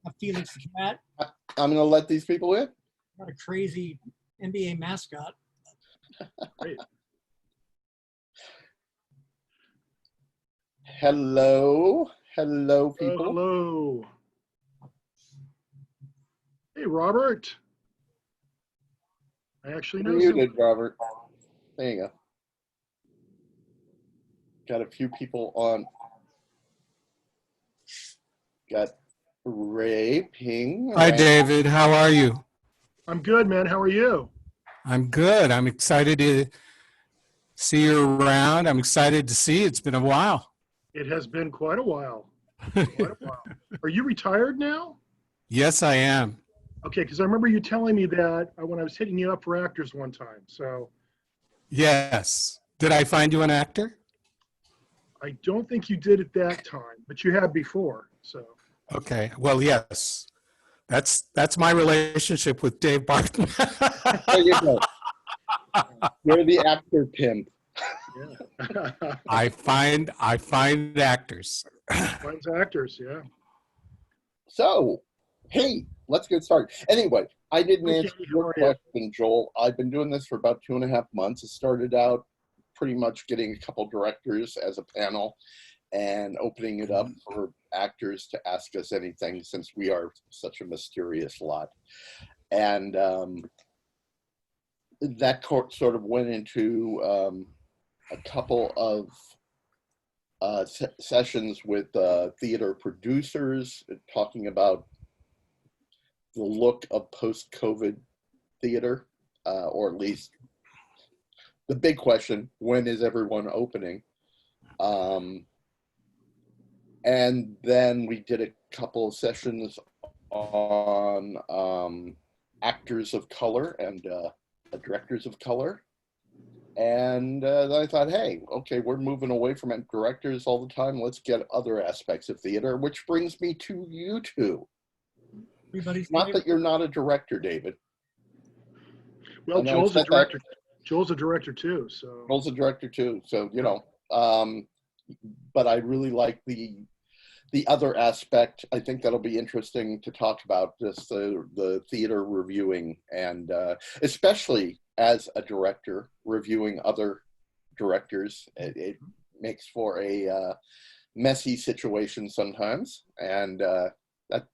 Got Felix the cat. I'm going to let these people in. Got a crazy NBA mascot. Great. Hello. Hello, people. Hello. Hey, Robert. I actually know Muted, someone. Robert. There you go. Got a few people on. Got Ray Ping. Hi, David. How are you? I'm good, man. How are you? I'm good. I'm excited to see you around. I'm excited to see you. It's been a while. It has been quite a while. Quite a while. Are you retired now? Yes, I am. Okay, because I remember you telling me that when I was hitting you up for actors one time. So Yes. Did I find you an actor? I don't think you did at that time, but you had before. So Okay. Well, yes. That's my relationship with Dave Barton. There you go. You're the actor pimp. yeah. I find actors. Finds actors, yeah. So, hey, let's get started. Anyway, I didn't Okay, answer how your are you? question, Joel. I've been doing this for about 2.5 months. It started out pretty much getting a couple directors as a panel and opening it up for actors to ask us anything, since we are such a mysterious lot. And that sort of went into a couple of sessions with theater producers, talking about the look of post-COVID theater, or at least the big question: when is everyone opening? And then we did a couple of sessions on actors of color and directors of color. And I thought, hey, okay, we're moving away from directors all the time. Let's get other aspects of theater, which brings me to you two. Everybody's Not favorite. that you're not a director, David. Well, I know I Joel's a said that. director. Joel's a director too. So Joel's a director too, so you know. But I really like the other aspect. I think that'll be interesting to talk about, just the theater reviewing, and especially as a director reviewing other directors. It makes for a messy situation sometimes, and that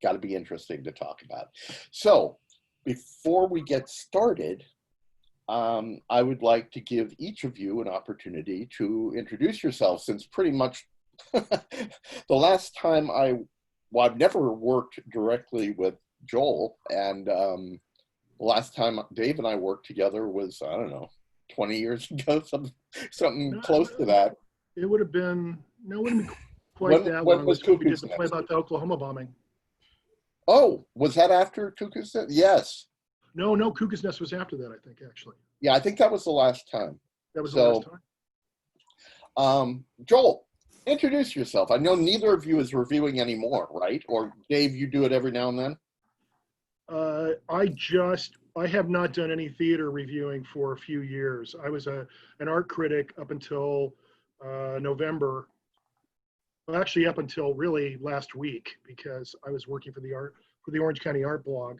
got to be interesting to talk about. So before we get started, I would like to give each of you an opportunity to introduce yourself, since pretty much the last time I've never worked directly with Joel, and the last time Dave and I worked together was, I don't know, 20 years ago, something No, close to that. it would have been quite that when long. was We did Cuckoo's the play Nest? about the Oklahoma bombing. Oh, was that after Cuckoo's Nest? Yes. No, Cuckoo's Nest was after that, I think, actually. Yeah, I think that was the last time. That was the last time. Joel, introduce yourself. I know neither of you is reviewing anymore, right? Or Dave, you do it every now and then? I have not done any theater reviewing for a few years. I was an art critic up until November. Well, actually up until really last week, because I was working for the Orange County Art Blog.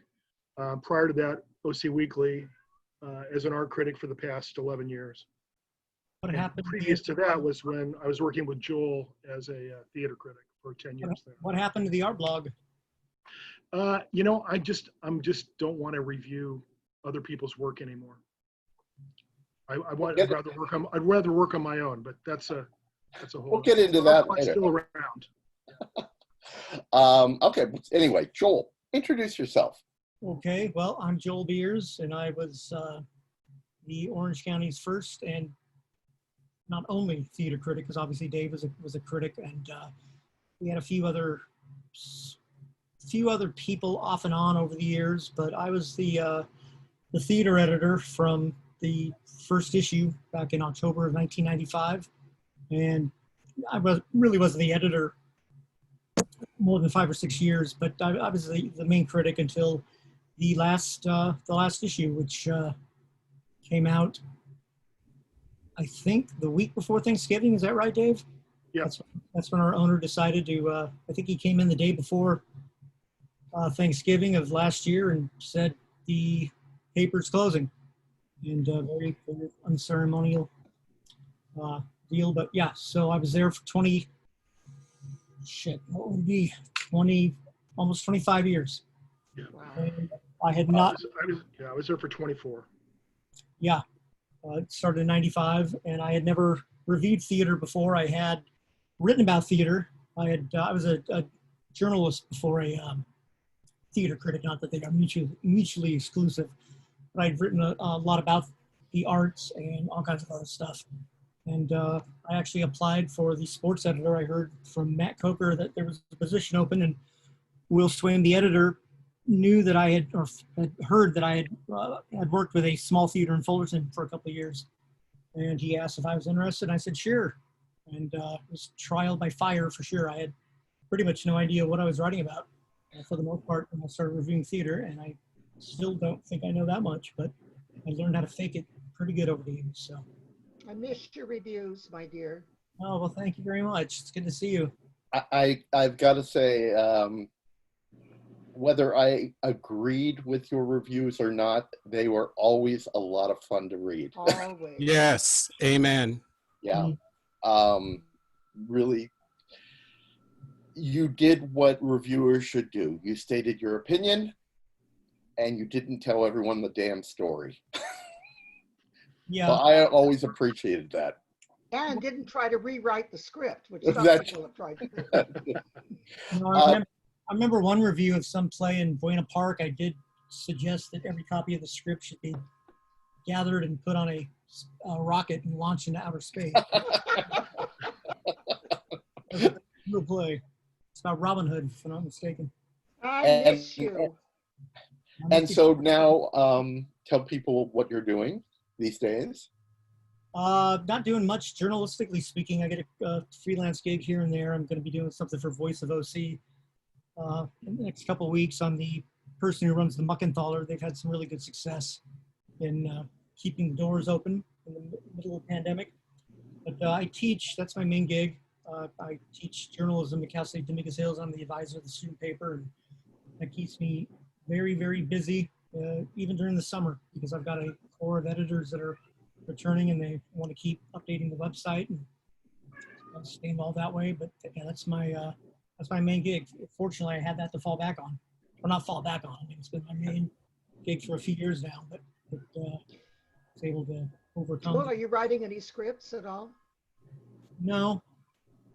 Prior to that, OC Weekly, as an art critic for the past 11 years. What happened? Previous to that was when I was working with Joel as a theater critic for 10 years there. What happened to the art blog? You know, I'm just don't want to review other people's work anymore. I'd rather work on my own, but that's a whole. We'll get into that later. Still around. Okay. Anyway, Joel, introduce yourself. Okay, well, I'm Joel Beers, and I was the Orange County's first and not only theater critic, because obviously Dave was a critic, and we had a few other people off and on over the years, but I was the theater editor from the first issue back in October of 1995, and I really wasn't the editor more than 5 or 6 years, but I was the main critic until the last issue, which came out, I think, the week before Thanksgiving. Is that right, Dave? Yeah. That's when our owner decided to. I think he came in the day before Thanksgiving of last year and said the paper's closing. And very, very unceremonial deal. But yeah, so I was there for what would it be, 20, almost 25 years. Yeah. Wow. And I had I not, I was there for 24. yeah, it started in 95 and I had never reviewed theater before. I had written about theater. I was a journalist before a theater critic, not that they are mutually exclusive, but I'd written a lot about the arts and all kinds of other stuff. And I actually applied for the sports editor. I heard from Matt Coker that there was a position open, and Will Swain, the editor, knew that I had heard that I had worked with a small theater in Fullerton for a couple of years. And he asked if I was interested. And I said, sure. And it was trial by fire for sure. I had pretty much no idea what I was writing about for the most part when I started reviewing theater. And I still don't think I know that much, but I learned how to fake it pretty good over the years. So. I missed your reviews, my dear. Oh, well, thank you very much. It's good to see you. I've got to say, whether I agreed with your reviews or not, they were always a lot of fun to read. Always. Yes, amen. Yeah. Really, you did what reviewers should do. You stated your opinion and you didn't tell everyone the damn story. Yeah. So I always appreciated that. And didn't try to rewrite the script, which some That's- people have tried to do. No, I remember one review of some play in Buena Park. I did suggest that every copy of the script should be gathered and put on a rocket and launched into outer space. Real play. It's about Robin Hood, if I'm not mistaken. I miss you. And so now tell people what you're doing these days. Not doing much journalistically speaking. I get a freelance gig here and there. I'm going to be doing something for Voice of OC in the next couple of weeks. I'm the person who runs the Muckenthaler. They've had some really good success in keeping the doors open in the middle of the pandemic. But I teach. That's my main gig. I teach journalism at Cal State Dominguez Hills. I'm the advisor of the student paper, and that keeps me very, very busy, even during the summer, because I've got a core of editors that are returning and they want to keep updating the website and stay involved that way. But yeah, that's my main gig. Fortunately, I had that to fall back on, or not fall back on. I mean, it's been my main gig for a few years now, but was able to overcome. Well, are you writing any scripts at all? No,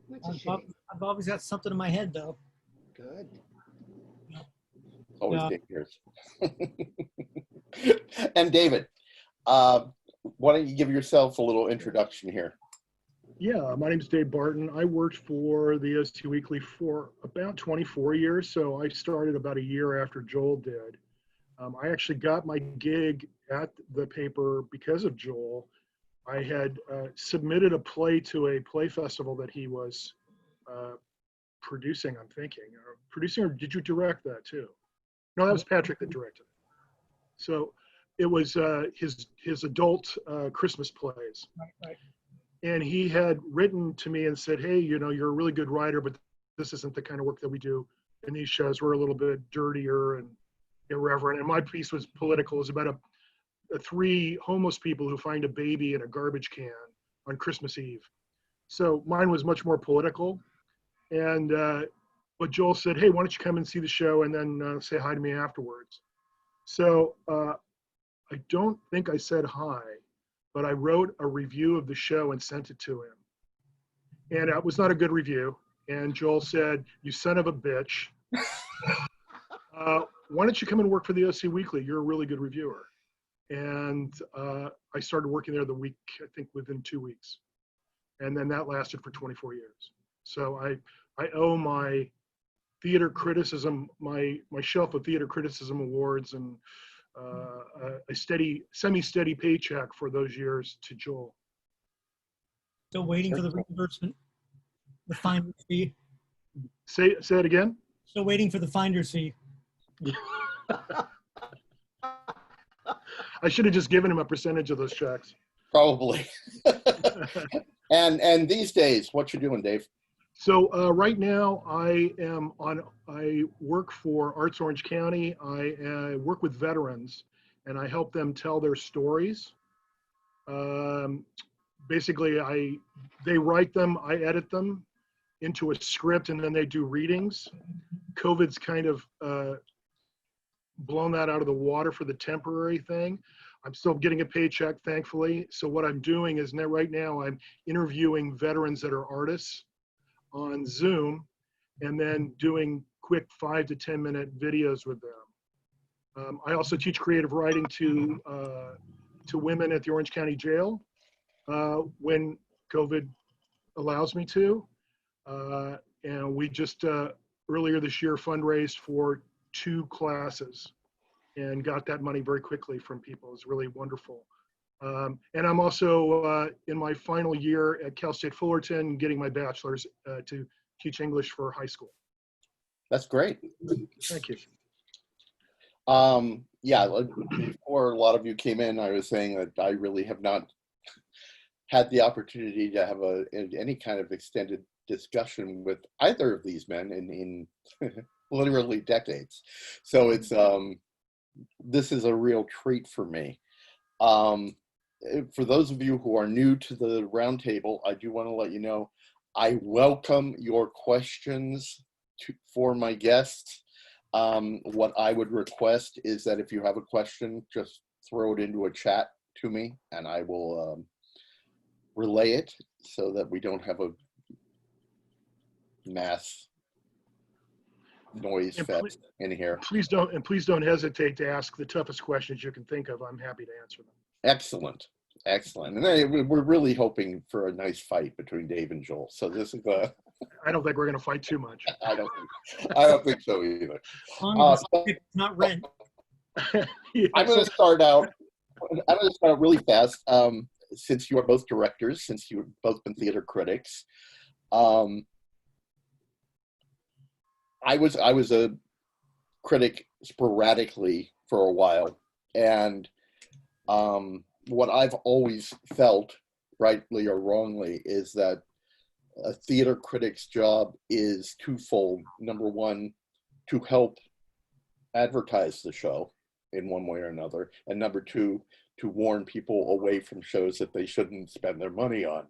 That's a shame. I've always got something in my head though. Good. Always Yeah. dangerous. And David, why don't you give yourself a little introduction here? Yeah, my name's Dave Barton. I worked for the OC Weekly for about 24 years, so I started about a year after Joel did. I actually got my gig at the paper because of Joel. I had submitted a play to a play festival that he was producing, I'm thinking. Producing, or did you direct that too? No, that was Patrick that directed it. So it was his adult Christmas plays. Right. And he had written to me and said, hey, you know, you're a really good writer, but this isn't the kind of work that we do in these shows. We're a little bit dirtier and irreverent. And my piece was political. It was about a 3 homeless people who find a baby in a garbage can on Christmas Eve. So mine was much more political. And but Joel said, hey, why don't you come and see the show and then say hi to me afterwards. So I don't think I said hi, but I wrote a review of the show and sent it to him. And it was not a good review. And Joel said, you son of a bitch. Why don't you come and work for the OC Weekly? You're a really good reviewer. And I started working there the week, I think within 2 weeks. And then that lasted for 24 years. So I owe my theater criticism, my shelf of theater criticism awards and a semi-steady paycheck for those years to Joel. Still waiting for the reimbursement, the finder's fee. Say it again. Still waiting for the finder's fee. I should have just given him a percentage of those checks. Probably. And these days, what you doing, Dave? So right now I work for Arts Orange County. I work with veterans and I help them tell their stories. Um, Basically, they write them, I edit them into a script, and then they do readings. COVID's kind of blown that out of the water for the temporary thing. I'm still getting a paycheck, thankfully. So what I'm doing is right now I'm interviewing veterans that are artists on Zoom, and then doing quick 5 to 10 minute videos with them. I also teach creative writing to women at the Orange County Jail when COVID allows me to. And we just earlier this year fundraised for 2 classes and got that money very quickly from people. It was really wonderful. And I'm also in my final year at Cal State Fullerton getting my bachelor's to teach English for high school. That's great. Thank you. Yeah, before a lot of you came in, I was saying that I really have not had the opportunity to have any kind of extended discussion with either of these men in literally decades. So it's this is a real treat for me. For those of you who are new to the roundtable, I do want to let you know I welcome your questions for my guests. What I would request is that if you have a question, just throw it into a chat to me and I will relay it so that we don't have a mass noise fest in here. Please don't hesitate to ask the toughest questions you can think of. I'm happy to answer them. Excellent. Excellent. And we're really hoping for a nice fight between Dave and Joel. So this is I don't think we're going to fight too much. I don't think so either. It's not rent. Yeah, I'm going to start out really fast. Since you are both directors, since you've both been theater critics, I was a critic sporadically for a while, and what I've always felt, rightly or wrongly, is that a theater critic's job is twofold. Number one, to help advertise the show in one way or another, and number two, to warn people away from shows that they shouldn't spend their money on.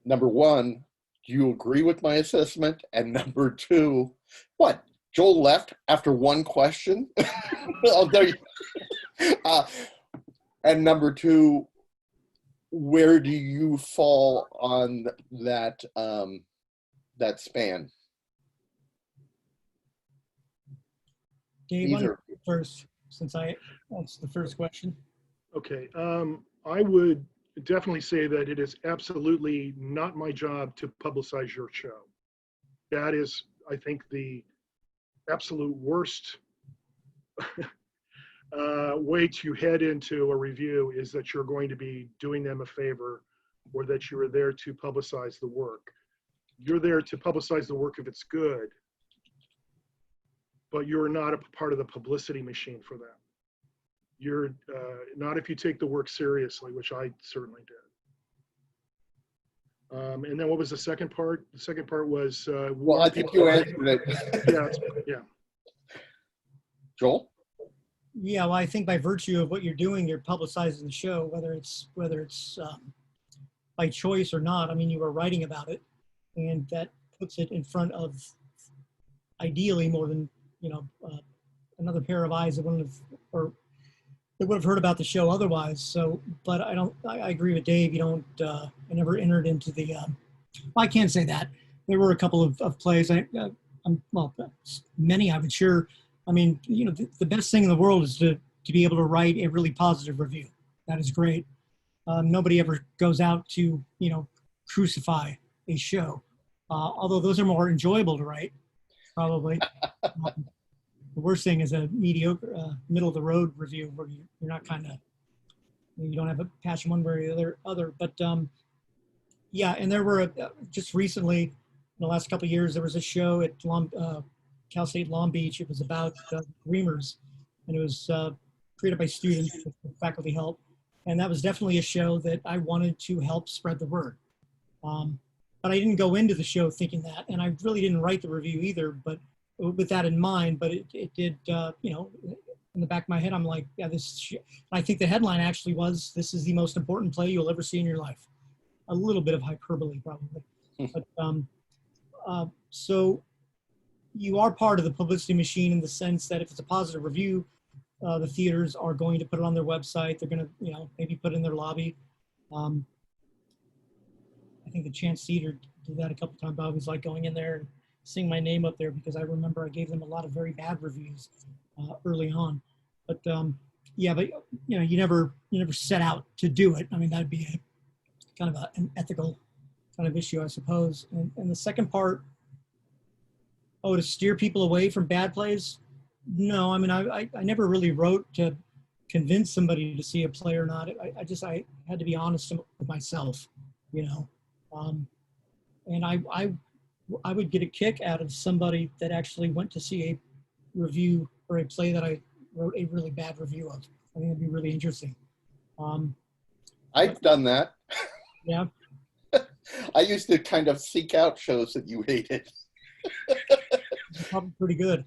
Number one, do you agree with my assessment? And number two, what? Joel left after one question? Oh, there you and number two, where do you fall on that that span? Dave, why don't you go first, since that's the first question. Okay. I would definitely say that it is absolutely not my job to publicize your show. That is, I think, the absolute worst way to head into a review is that you're going to be doing them a favor, or that you are there to publicize the work. You're there to publicize the work if it's good, but you're not a part of the publicity machine for that. You're not if you take the work seriously, which I certainly did. And then what was the second part? The second part was well, I think you answered it. Yeah. Joel? Yeah, well, I think by virtue of what you're doing, you're publicizing the show, whether it's by choice or not. I mean, you were writing about it, and that puts it in front of, ideally, more than another pair of eyes that wouldn't have, or they would have heard about the show otherwise. So, but I agree with Dave. You don't. I never entered into the. Well, I can't say that. There were a couple of plays. Well, many I would sure. I mean, the best thing in the world is to be able to write a really positive review. That is great. Nobody ever goes out to, crucify a show. Although those are more enjoyable to write, probably. The worst thing is a mediocre, middle of the road review where you're not you don't have a passion one way or the other. But yeah, and there were just recently, in the last couple of years, there was a show at Cal State Long Beach. It was about Dreamers, and it was created by students with faculty help. And that was definitely a show that I wanted to help spread the word. but I didn't go into the show thinking that, and I really didn't write the review either, but with that in mind. But it did, you know, in the back of my head, I'm like, yeah, I think the headline actually was, "This is the most important play you'll ever see in your life." A little bit of hyperbole, probably. But so you are part of the publicity machine in the sense that if it's a positive review, the theaters are going to put it on their website. They're going to, you know, maybe put it in their lobby. I think the Chance Theater did that a couple times. I was like going in there and seeing my name up there because I remember I gave them a lot of very bad reviews early on. But yeah, but you know, you never set out to do it. I mean, that'd be kind of an ethical kind of issue, I suppose. And the second part, oh, to steer people away from bad plays? No, I mean, I never really wrote to convince somebody to see a play or not. I had to be honest with myself, you know. And I would get a kick out of somebody that actually went to see a review or a play that I wrote a really bad review of. I think it'd be really interesting. I've done that. Yeah. I used to kind of seek out shows that you hated. It's probably pretty good.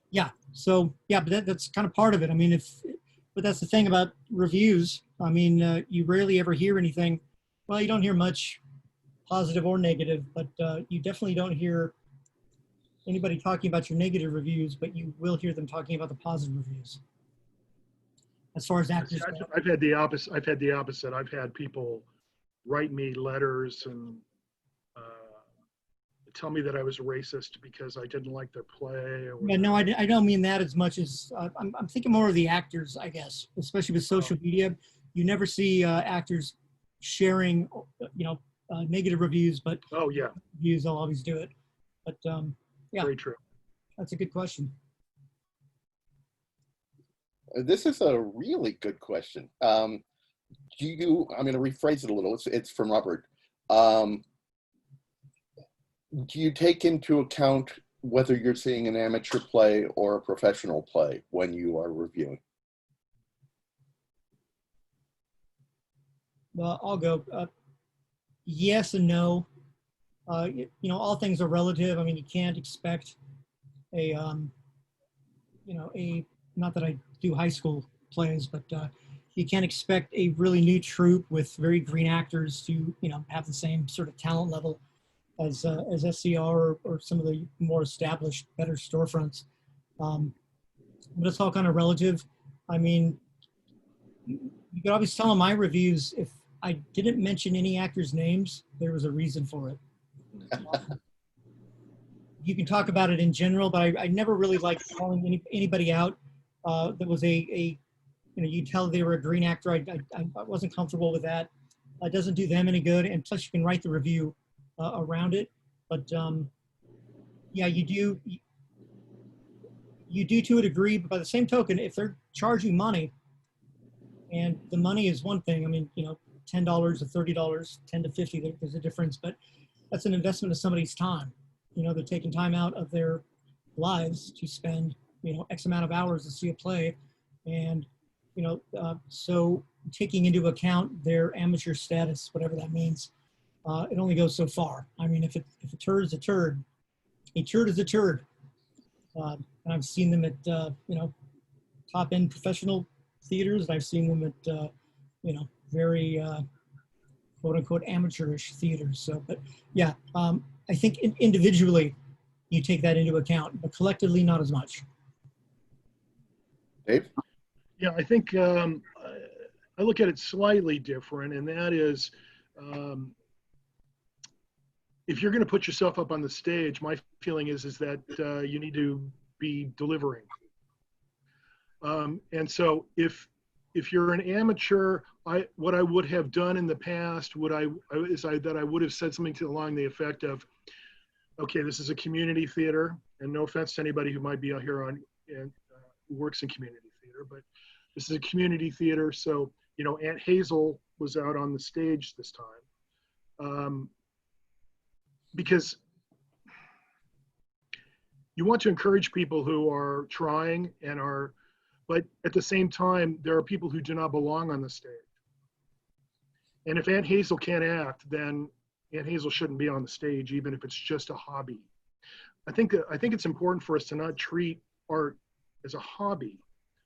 Yeah. So yeah, but that's kind of part of it. I mean, but that's the thing about reviews. I mean, you rarely ever hear anything. Well, you don't hear much positive or negative, but you definitely don't hear anybody talking about your negative reviews, but you will hear them talking about the positive reviews. As far as actors go. I've had the opposite. I've had people write me letters and tell me that I was a racist because I didn't like their play. Or Yeah, no, I don't mean that as much as I'm thinking more of the actors, I guess, especially with social media. You never see actors sharing, you know, negative reviews, but oh yeah, reviews, I'll always do it. But yeah, very true. that's a good question. This is a really good question. I'm going to rephrase it a little. It's from Robert. Do you take into account whether you're seeing an amateur play or a professional play when you are reviewing? Well, I'll go yes and no. You know, all things are relative. I mean, you can't expect a, you know, not that I do high school plays, but you can't expect a really new troupe with very green actors to, you know, have the same sort of talent level as SCR or some of the more established, better storefronts. But it's all kind of relative. I mean, you could always tell in my reviews, if I didn't mention any actors' names, there was a reason for it. You can talk about it in general, but I never really liked calling anybody out that was you know, you tell they were a green actor. I wasn't comfortable with that. It doesn't do them any good, and plus you can write the review around it. But yeah, you do to a degree, but by the same token, if they're charging money, and the money is one thing, I mean, you know, $10 or $30, $10 to $50, there's a difference, but that's an investment of somebody's time. You know, they're taking time out of their lives to spend, you know, X amount of hours to see a play. And, you know, so taking into account their amateur status, whatever that means, it only goes so far. I mean, if a turd is a turd, a turd is a turd. And I've seen them at, you know, top end professional theaters. And I've seen them at, you know, very quote unquote amateurish theaters. So, but yeah, I think individually you take that into account, but collectively not as much. Dave? Yeah, I think I look at it slightly different, and that is if you're going to put yourself up on the stage, my feeling is that you need to be delivering. And so if you're an amateur, what I would have done in the past that I would have said something along the effect of, okay, this is a community theater, and no offense to anybody who might be out here who works in community theater, but this is a community theater. So, you know, Aunt Hazel was out on the stage this time. Because you want to encourage people who are trying but at the same time, there are people who do not belong on the stage. And if Aunt Hazel can't act, then Aunt Hazel shouldn't be on the stage, even if it's just a hobby. I think it's important for us to not treat art as a hobby,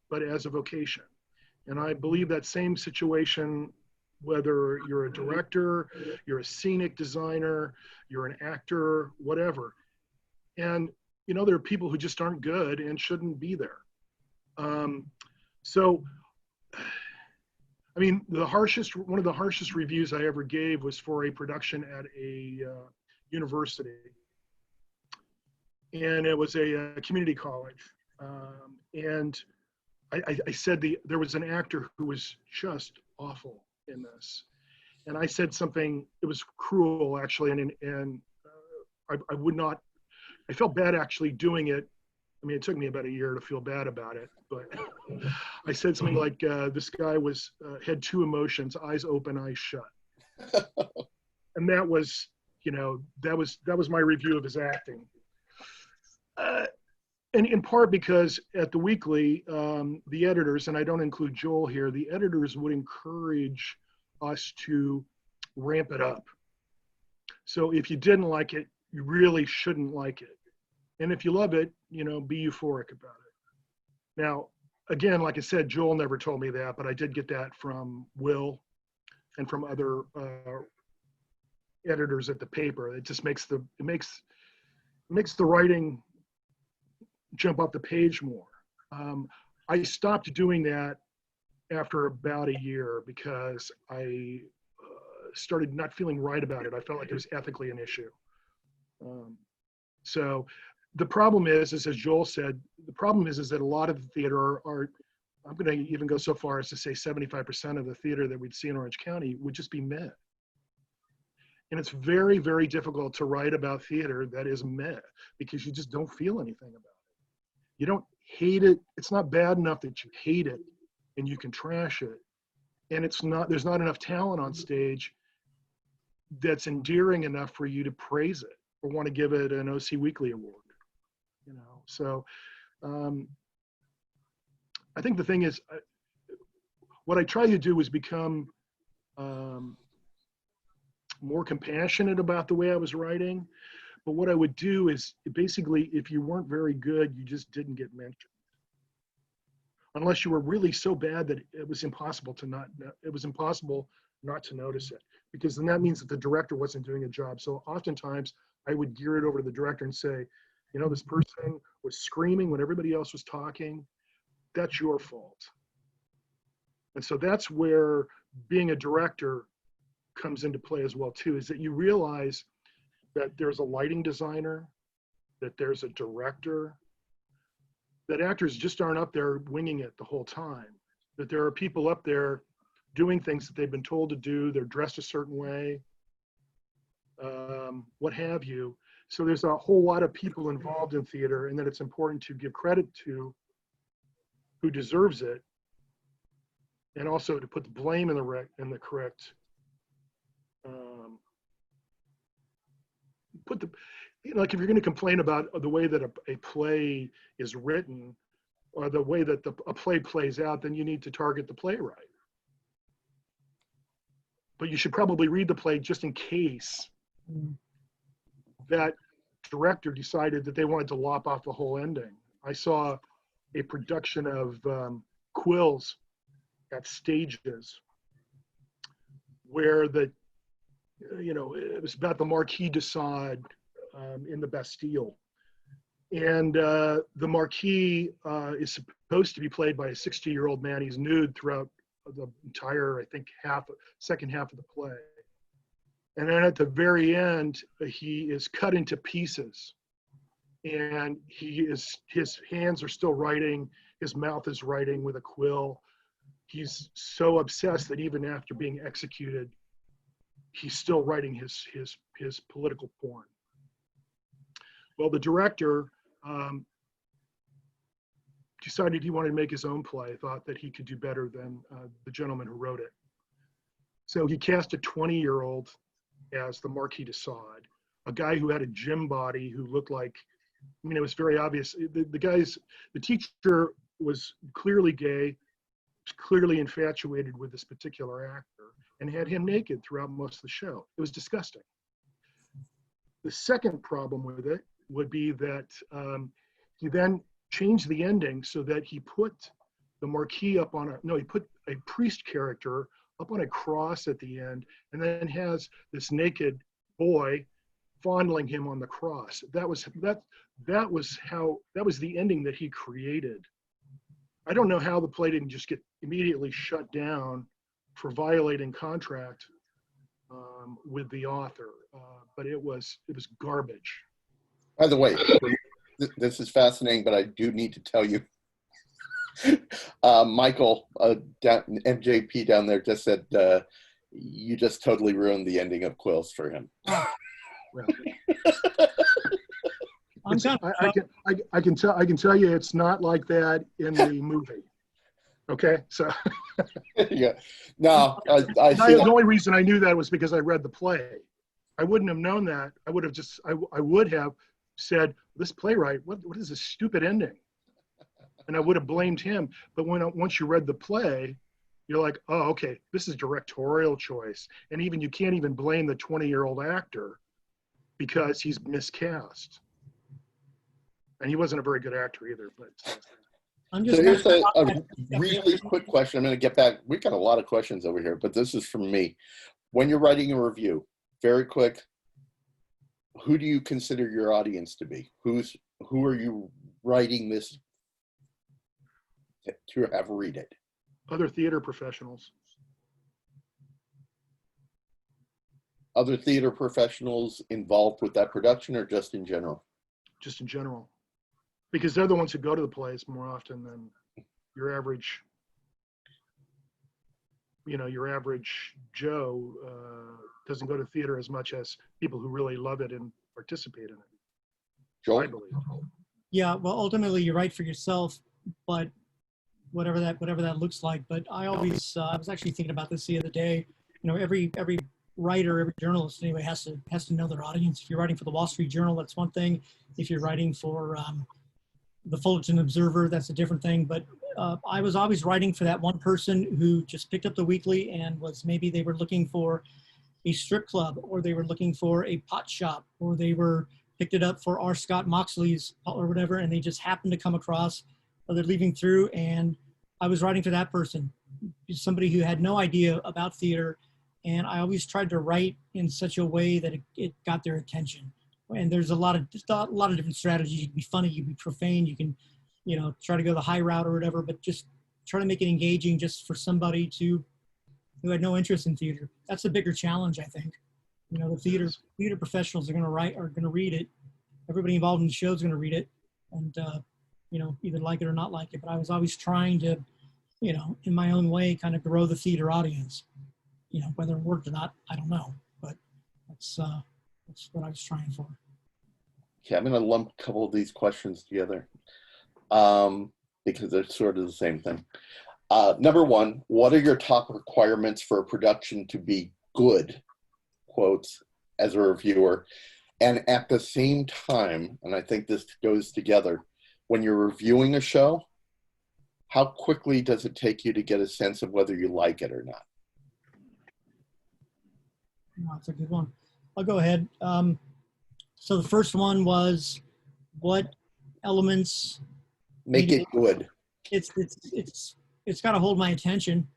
but as a vocation. And I believe that same situation, whether you're a director, you're a scenic designer, you're an actor, whatever. And, you know, there are people who just aren't good and shouldn't be there. So, I mean, one of the harshest reviews I ever gave was for a production at a university. And it was a community college. And I said there was an actor who was just awful in this. And I said something, it was cruel actually, and I would not, I felt bad actually doing it. I mean, it took me about a year to feel bad about it, but I said something like, this guy had two emotions, eyes open, eyes shut. And that was, you know, that was my review of his acting. And in part because at the Weekly, the editors, and I don't include Joel here, the editors would encourage us to ramp it up. So if you didn't like it, you really shouldn't like it. And if you love it, you know, be euphoric about it. Now, again, like I said, Joel never told me that, but I did get that from Will and from other editors at the paper. It just makes the writing jump up the page more. I stopped doing that after about a year because I started not feeling right about it. I felt like it was ethically an issue. So the problem is as Joel said, the problem is that a lot of the theater are, I'm going to even go so far as to say 75% of the theater that we'd see in Orange County would just be meh. And it's very, very difficult to write about theater that is meh because you just don't feel anything about it. You don't hate it. It's not bad enough that you hate it and you can trash it. And there's not enough talent on stage that's endearing enough for you to praise it or want to give it an OC Weekly award. You know, so I think the thing is, what I try to do is become more compassionate about the way I was writing. But what I would do is basically, if you weren't very good, you just didn't get mentioned. Unless you were really so bad that it was impossible not to notice it. Because then that means that the director wasn't doing a job. So oftentimes I would gear it over to the director and say, you know, this person was screaming when everybody else was talking. That's your fault. And so that's where being a director comes into play as well too, is that you realize that there's a lighting designer, that there's a director, that actors just aren't up there winging it the whole time, that there are people up there doing things that they've been told to do, they're dressed a certain way, what have you. So there's a whole lot of people involved in theater, and that it's important to give credit to who deserves it, and also to put the blame in the correct, like if you're going to complain about the way that a play is written or the way that a play plays out, then you need to target the playwright. But you should probably read the play just in case that director decided that they wanted to lop off the whole ending. I saw a production of Quills at Stages where it was about the Marquis de Sade in the Bastille. And the Marquis is supposed to be played by a 60-year-old man. He's nude throughout the entire, I think, second half of the play. And then at the very end, he is cut into pieces. And his hands are still writing, his mouth is writing with a quill. He's so obsessed that even after being executed, he's still writing his political porn. Well, the director decided he wanted to make his own play, thought that he could do better than the gentleman who wrote it. So he cast a 20-year-old as the Marquis de Sade, a guy who had a gym body, who looked like, I mean, it was very obvious. The teacher was clearly gay, was clearly infatuated with this particular actor, and had him naked throughout most of the show. It was disgusting. The second problem with it would be that he then changed the ending so that he put the marquee up on he put a priest character up on a cross at the end, and then has this naked boy fondling him on the cross. That was the ending that he created. I don't know how the play didn't just get immediately shut down for violating contract with the author, but it was garbage. By the way, this is fascinating, but I do need to tell you, Michael, MJP down there just said you just totally ruined the ending of Quills for him. I can tell you it's not like that in the movie. Okay, so Yeah, no, I see. the only reason I knew that was because I read the play. I wouldn't have known that. I would have said, this playwright, what is this stupid ending? And I would have blamed him. But once you read the play, you're like, oh, okay, this is directorial choice. And even you can't even blame the 20-year-old actor because he's miscast. And he wasn't a very good actor either. But I'm So just here's a really quick question. I'm going to get back. We've got a lot of questions over here, but this is from me. When you're writing a review, very quick, who do you consider your audience to be? Who are you writing this to have read it? other theater professionals. Other theater professionals involved with that production, or just in general? Just in general, because they're the ones who go to the plays more often than your average, your average Joe doesn't go to theater as much as people who really love it and participate in it. Joel? I believe. Yeah, well, ultimately you write for yourself, but whatever that looks like. But I always, I was actually thinking about this the other day. Every writer, every journalist anyway has to know their audience. If you're writing for the Wall Street Journal, that's one thing. If you're writing for the Fullerton Observer, that's a different thing. But I was always writing for that one person who just picked up the weekly and maybe they were looking for a strip club, or they were looking for a pot shop, or they picked it up for R. Scott Moxley's or whatever, and they just happened to come across, or they're leaving through, and I was writing for that person, somebody who had no idea about theater. And I always tried to write in such a way that it got their attention. And there's a lot of different strategies. You can be funny, you can be profane, you can, try to go the high route or whatever, but just try to make it engaging just for somebody who had no interest in theater. That's a bigger challenge, I think. The theater professionals are going to read it. Everybody involved in the show is going to read it, and either like it or not like it. But I was always trying to, in my own way, kind of grow the theater audience. Whether it worked or not, I don't know, but that's what I was trying for. Okay, I'm going to lump a couple of these questions together because they're sort of the same thing. Number one, what are your top requirements for a production to be good, quotes, as a reviewer? And at the same time, and I think this goes together, when you're reviewing a show, how quickly does it take you to get a sense of whether you like it or not? That's a good one. I'll go ahead. So the first one was, what elements Make it good. It's got to hold my attention,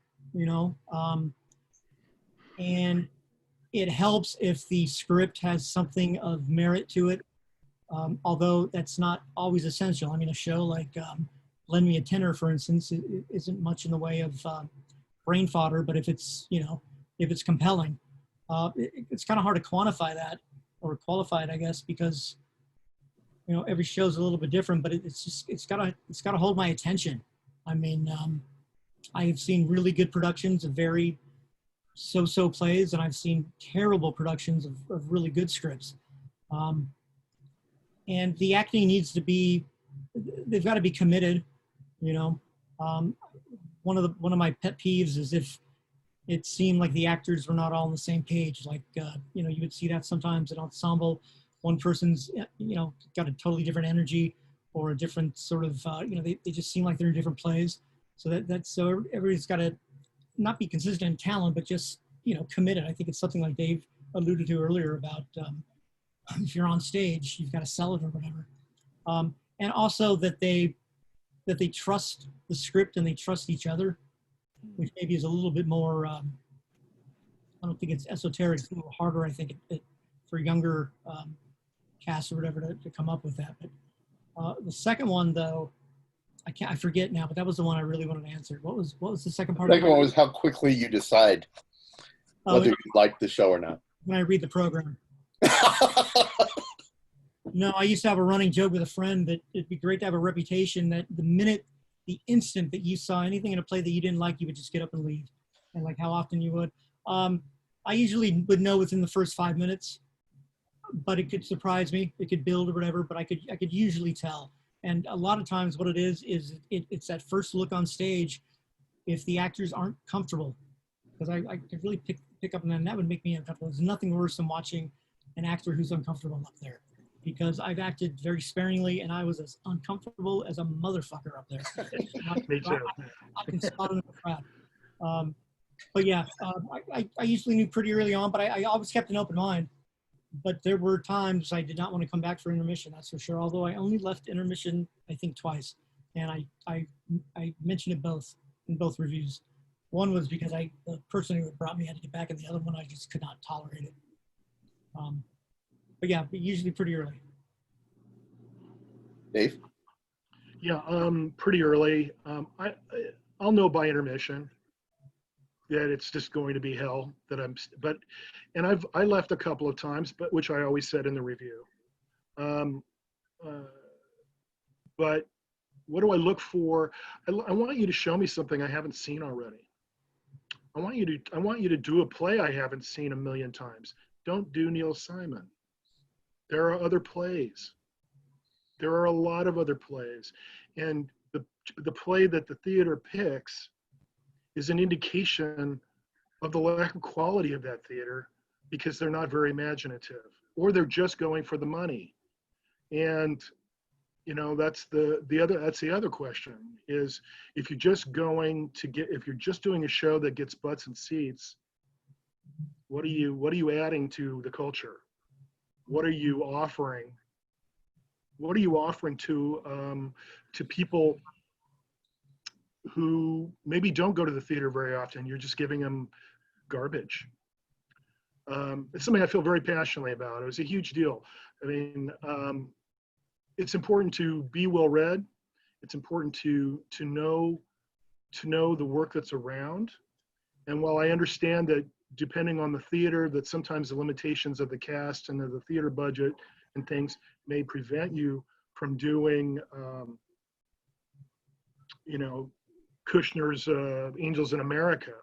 and it helps if the script has something of merit to it, although that's not always essential. I mean, a show like Lend Me a Tenor, for instance, isn't much in the way of brain fodder, but if it's compelling, it's kind of hard to quantify that or qualify it, I guess, because every show's a little bit different, but it's got to hold my attention. I mean, I have seen really good productions of very so-so plays, and I've seen terrible productions of really good scripts. And the acting needs to be, they've got to be committed. One of my pet peeves is if it seemed like the actors were not all on the same page. Like, you would see that sometimes in ensemble. One person's, got a totally different energy or a different sort of, they just seem like they're in different plays. So so everybody's got to not be consistent in talent, but just committed. I think it's something like Dave alluded to earlier about if you're on stage, you've got to sell it or whatever. And also that they trust the script and they trust each other, which maybe is a little bit more, I don't think it's esoteric, it's a little harder, I think, for younger casts or whatever to come up with that. But the second one, though, I forget now, but that was the one I really wanted to answer. What was the second part? The second one was how quickly you decide whether you like the show or not. When I read the program. No, I used to have a running joke with a friend that it'd be great to have a reputation that the instant that you saw anything in a play that you didn't like, you would just get up and leave. And like how often you would. I usually would know within the first 5 minutes, but it could surprise me. It could build or whatever, but I could usually tell. And a lot of times what it is it's that first look on stage if the actors aren't comfortable. Because I could really pick up on that, and that would make me uncomfortable. There's nothing worse than watching an actor who's uncomfortable up there. Because I've acted very sparingly and I was as uncomfortable as a motherfucker up there. Me too. I can spot it in the crowd. But yeah, I usually knew pretty early on, but I always kept an open mind. But there were times I did not want to come back for intermission, that's for sure. Although I only left intermission, I think, twice. And I mentioned it both in both reviews. One was because the person who had brought me had to get back, and the other one I just could not tolerate it. But yeah, but usually pretty early. Dave? Yeah, pretty early. I'll know by intermission that it's just going to be hell. I left a couple of times, but which I always said in the review. But what do I look for? I want you to show me something I haven't seen already. I want you to do a play I haven't seen a million times. Don't do Neil Simon. There are other plays. There are a lot of other plays. And the play that the theater picks is an indication of the lack of quality of that theater because they're not very imaginative or they're just going for the money. And that's the other question is if you're just doing a show that gets butts and seats, what are you adding to the culture? What are you offering? What are you offering to people who maybe don't go to the theater very often? You're just giving them garbage. It's something I feel very passionately about. It was a huge deal. I mean, it's important to be well read. It's important to know the work that's around. And while I understand that depending on the theater, that sometimes the limitations of the cast and of the theater budget and things may prevent you from doing, Kushner's Angels in America.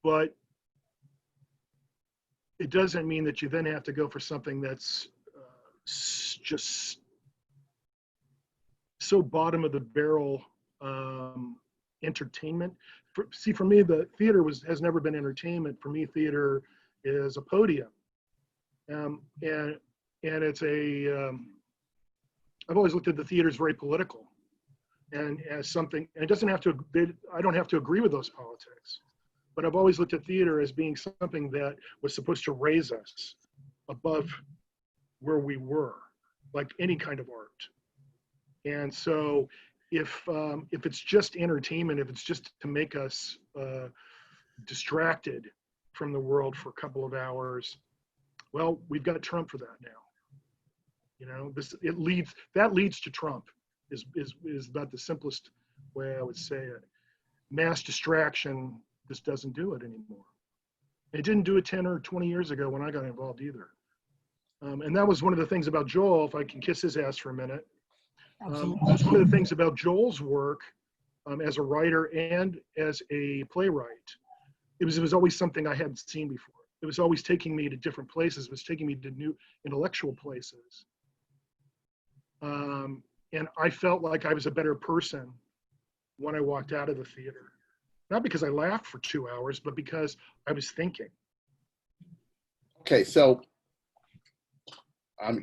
But it doesn't mean that you then have to go for something that's just so bottom of the barrel entertainment. For me, the theater has never been entertainment. For me, theater is a podium, and it's I've always looked at the theater as very political, and as something. And it doesn't have to. I don't have to agree with those politics, but I've always looked at theater as being something that was supposed to raise us above where we were, like any kind of art. And so if it's just entertainment, if it's just to make us distracted from the world for a couple of hours, well, we've got Trump for that now. That leads to Trump is about the simplest way I would say it. Mass distraction just doesn't do it anymore. It didn't do it 10 or 20 years ago when I got involved either. And that was one of the things about Joel, if I can kiss his ass for a minute. That's one of the things about Joel's work as a writer and as a playwright. It was always something I hadn't seen before. It was always taking me to different places. It was taking me to new intellectual places. And I felt like I was a better person when I walked out of the theater. Not because I laughed for 2 hours, but because I was thinking. Okay, so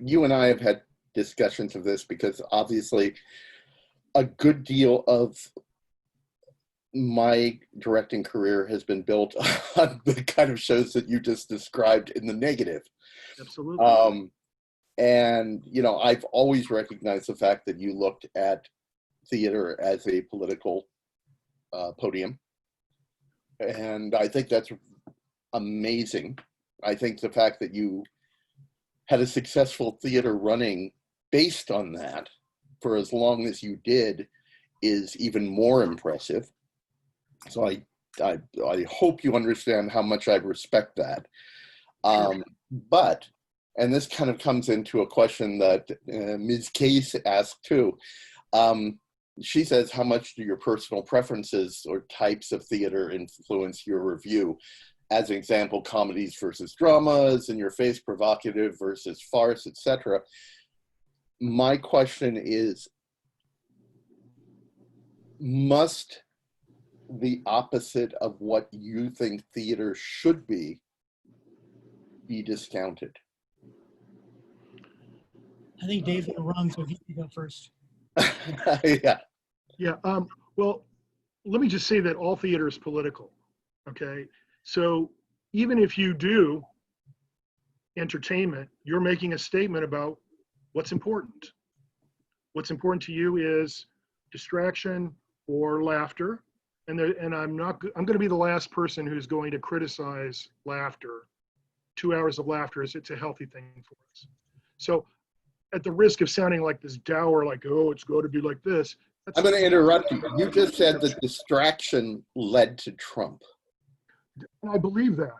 you and I have had discussions of this because obviously a good deal of my directing career has been built on the kind of shows that you just described in the negative. Absolutely. And, you know, I've always recognized the fact that you looked at theater as a political podium. And I think that's amazing. I think the fact that you had a successful theater running based on that for as long as you did is even more impressive. So I hope you understand how much I respect that. But, and this kind of comes into a question that Ms. Case asked too. She says, how much do your personal preferences or types of theater influence your review? As an example, comedies versus dramas, in your face, provocative versus farce, etc. My question is, must the opposite of what you think theater should be discounted? I think Dave's gonna run, so he can go first. Yeah. Yeah. Well, let me just say that all theater is political. Okay. So even if you do entertainment, you're making a statement about what's important. What's important to you is distraction or laughter. And I'm going to be the last person who's going to criticize laughter. 2 hours of laughter it's a healthy thing for us. So at the risk of sounding like this dour, like, oh, it's going to be like this. I'm going to interrupt you. You just said that distraction led to Trump. And I believe that.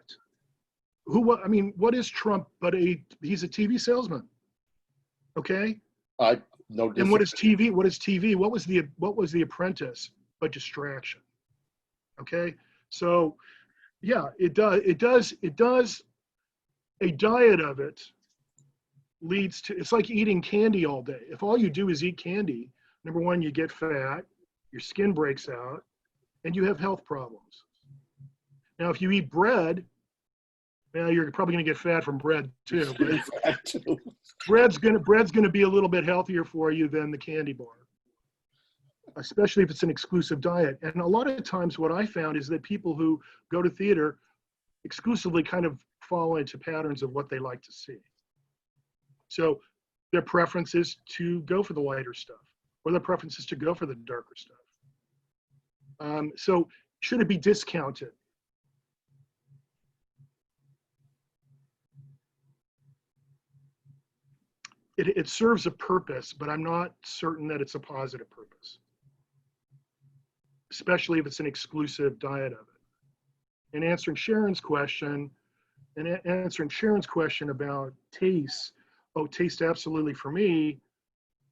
I mean, what is Trump but he's a TV salesman? Okay? No. And what is TV? What is TV? What was the Apprentice but distraction? Okay? So yeah, it does a diet of it leads to, it's like eating candy all day. If all you do is eat candy, number one, you get fat, your skin breaks out, and you have health problems. Now, if you eat bread, well, you're probably going to get fat from bread too. But bread's going to be a little bit healthier for you than the candy bar, especially if it's an exclusive diet. And a lot of times what I found is that people who go to theater exclusively kind of fall into patterns of what they like to see. So their preference is to go for the lighter stuff, or their preference is to go for the darker stuff. So should it be discounted? It serves a purpose, but I'm not certain that it's a positive purpose, especially if it's an exclusive diet of it. And answering Sharon's question about taste, taste absolutely for me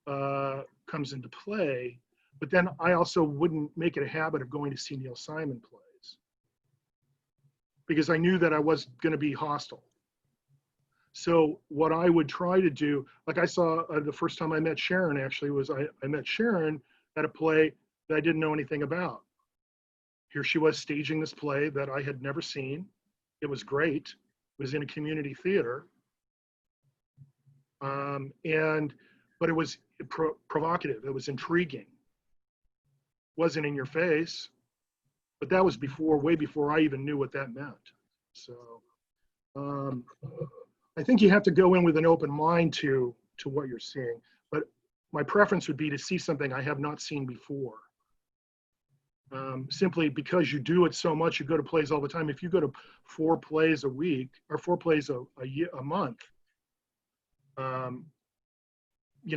comes into play, but then I also wouldn't make it a habit of going to see Neil Simon plays because I knew that I was going to be hostile. So what I would try to do, like I saw the first time I met Sharon actually was I met Sharon at a play that I didn't know anything about. Here she was staging this play that I had never seen. It was great. It was in a community theater. But it was provocative. It was intriguing. Wasn't in your face, but that was way before I even knew what that meant. So I think you have to go in with an open mind to what you're seeing. But my preference would be to see something I have not seen before. Simply because you do it so much, you go to plays all the time. If you go to 4 plays a week or 4 plays a month,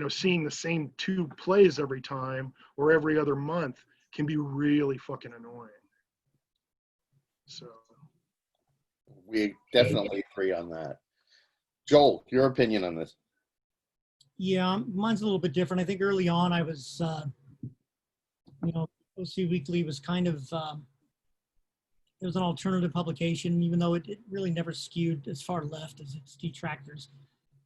seeing the same 2 plays every time or every other month can be really fucking annoying. So we definitely agree on that. Joel, your opinion on this? Yeah, mine's a little bit different. I think early on I was, OC Weekly was kind of, it was an alternative publication, even though it really never skewed as far left as its detractors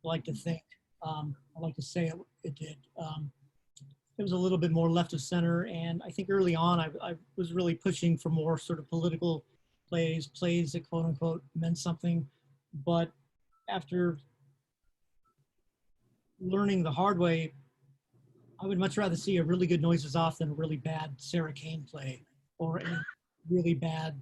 like to think. I like to say it did. It was a little bit more left of center, and I think early on I was really pushing for more sort of political plays that quote unquote meant something. But after learning the hard way, I would much rather see a really good Noises Off than a really bad Sarah Kane play. or a really bad.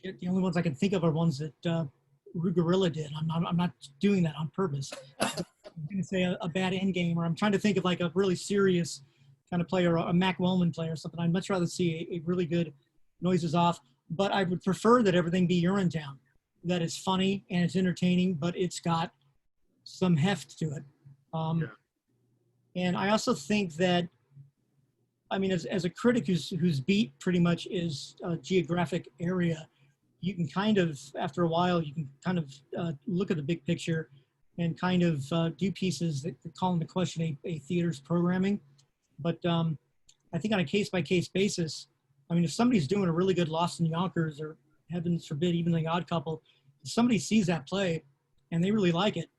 Shit, the only ones I can think of are ones that Rugerilla did. I'm not doing that on purpose. I'm going to say a bad end game, or I'm trying to think of like a really serious kind of player, a Mac Wellman player or something. I'd much rather see a really good noises off, but I would prefer that everything be Urinetown, that it's funny and it's entertaining, but it's got some heft to it. And I also think that, I mean, as a critic whose beat pretty much is a geographic area, you can kind of, after a while, you can kind of look at the big picture and kind of do pieces that call into question a theater's programming. But I think on a case-by-case basis, I mean, if somebody's doing a really good Lost in Yonkers, or heavens forbid, even The Odd Couple, if somebody sees that play and they really like it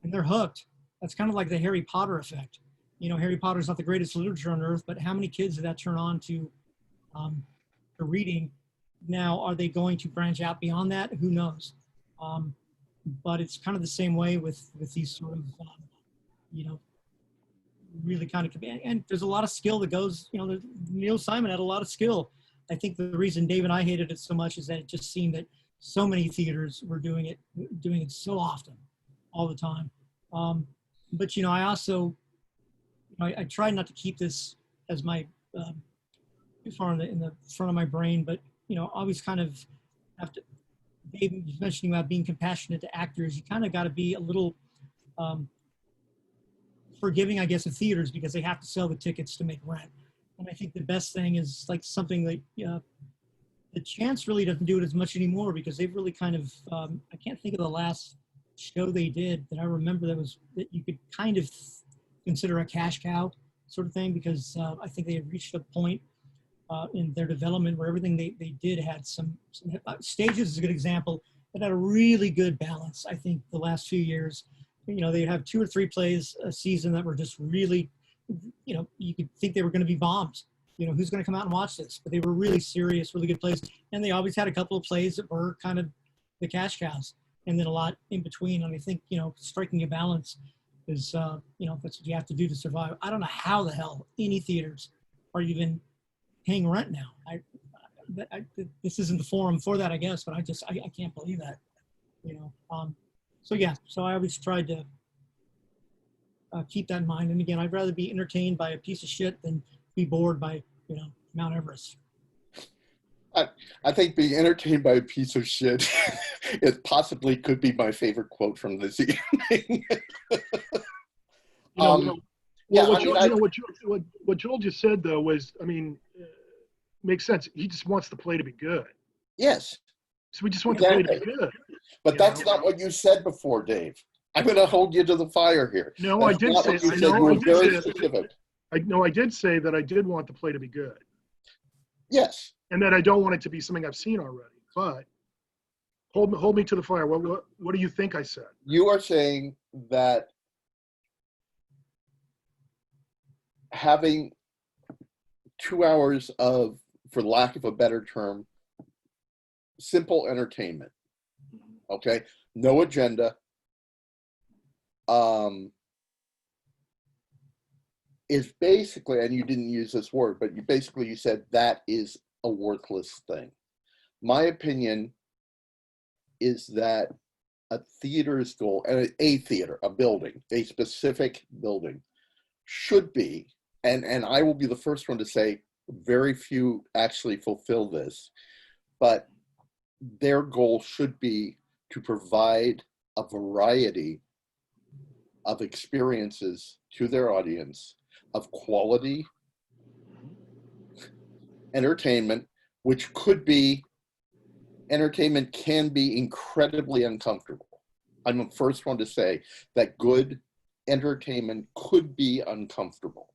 and they're hooked, that's kind of like the Harry Potter effect. You know, Harry Potter's not the greatest literature on earth, but how many kids did that turn on to reading? Now, are they going to branch out beyond that? Who knows? But it's kind of the same way with these sort of, you know, really kind of, and there's a lot of skill that goes, you know, Neil Simon had a lot of skill. I think the reason Dave and I hated it so much is that it just seemed that so many theaters were doing it so often, all the time. But, you know, I also, I try not to keep this as my, too far in the front of my brain, but, you know, always kind of have to, Dave was mentioning about being compassionate to actors. You kind of got to be a little forgiving, I guess, of theaters, because they have to sell the tickets to make rent. And I think the best thing is like something that the Chance really doesn't do it as much anymore, because they've really kind of, I can't think of the last show they did that I remember that you could kind of consider a cash cow sort of thing, because I think they had reached a point in their development where everything they did had some Stages is a good example, that had a really good balance. I think the last few years, you know, they'd have 2 or 3 plays a season that were just really, you know, you could think they were going to be bombs. You know, who's going to come out and watch this? But they were really serious, really good plays. And they always had a couple of plays that were kind of the cash cows, and then a lot in between. And I think, you know, striking a balance is, you know, that's what you have to do to survive. I don't know how the hell any theaters are even paying rent now. This isn't the forum for that, I guess, but I can't believe that, you know. So yeah, so I always tried to keep that in mind. And again, I'd rather be entertained by a piece of shit than be bored by, you know, Mount Everest. I think being entertained by a piece of shit, it possibly could be my favorite quote from this evening. What Joel just said, though, was, I mean, makes sense. He just wants the play to be good. Yes. So we just want the play to be good. But that's not what you said before, Dave. I'm going to hold you to the fire here. No, I did say. I know. I did say that I did want the play to be good. Yes. And that I don't want it to be something I've seen already. But hold me to the fire. What do you think I said? You are saying that having 2 hours of, for lack of a better term, simple entertainment, okay, no agenda, is basically, and you didn't use this word, but you said that is a worthless thing. My opinion is that a theater's goal, and a theater, a building, a specific building, should be, and I will be the first one to say very few actually fulfill this, but their goal should be to provide a variety of experiences to their audience of quality entertainment, which could be, entertainment can be incredibly uncomfortable. I'm the first one to say that good entertainment could be uncomfortable.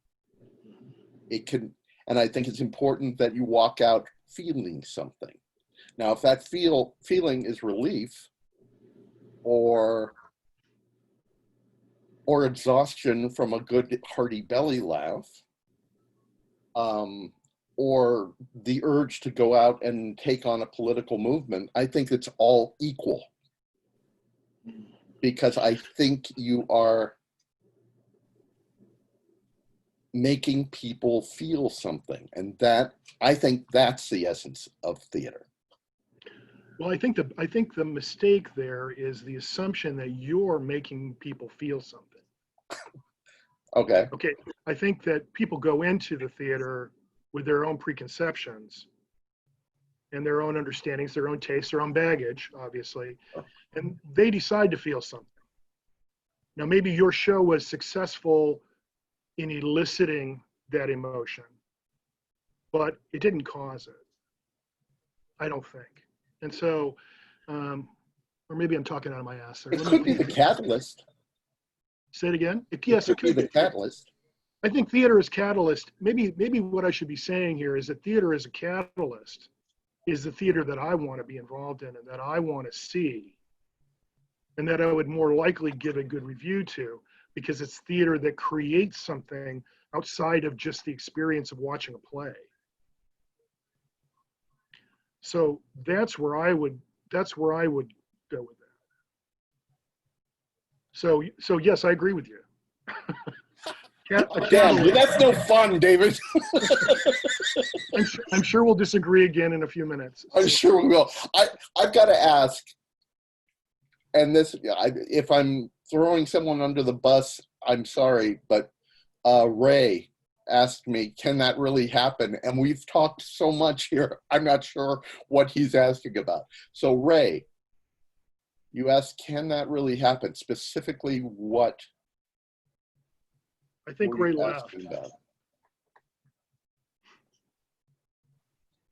It can, and I think it's important that you walk out feeling something. Now, if that feeling is relief or exhaustion from a good hearty belly laugh, or the urge to go out and take on a political movement, I think it's all equal. Because I think you are making people feel something. And that, I think that's the essence of theater. Well, I think the mistake there is the assumption that you're making people feel something. Okay. Okay, I think that people go into the theater with their own preconceptions and their own understandings, their own tastes, their own baggage, obviously, and they decide to feel something. Now, maybe your show was successful in eliciting that emotion, but it didn't cause it, I don't think. And so, or maybe I'm talking out of my ass there. It could be the catalyst. Say it again? Yes, it It could be could the catalyst. I think theater is catalyst. Maybe what I should be saying here is that theater is a catalyst, is the theater that I want to be involved in and that I want to see, and that I would more likely give a good review to, because it's theater that creates something outside of just the experience of watching a play. So that's where I would go with that. So yes, I agree with you. Damn, that's no fun, David. I'm sure we'll disagree again in a few minutes. I'm sure we will. I've got to ask, and this, if I'm throwing someone under the bus, I'm sorry, but Ray asked me, can that really happen? And we've talked so much here, I'm not sure what he's asking about. So Ray, you asked, can that really happen? Specifically, what? I think were Ray you left. asking about?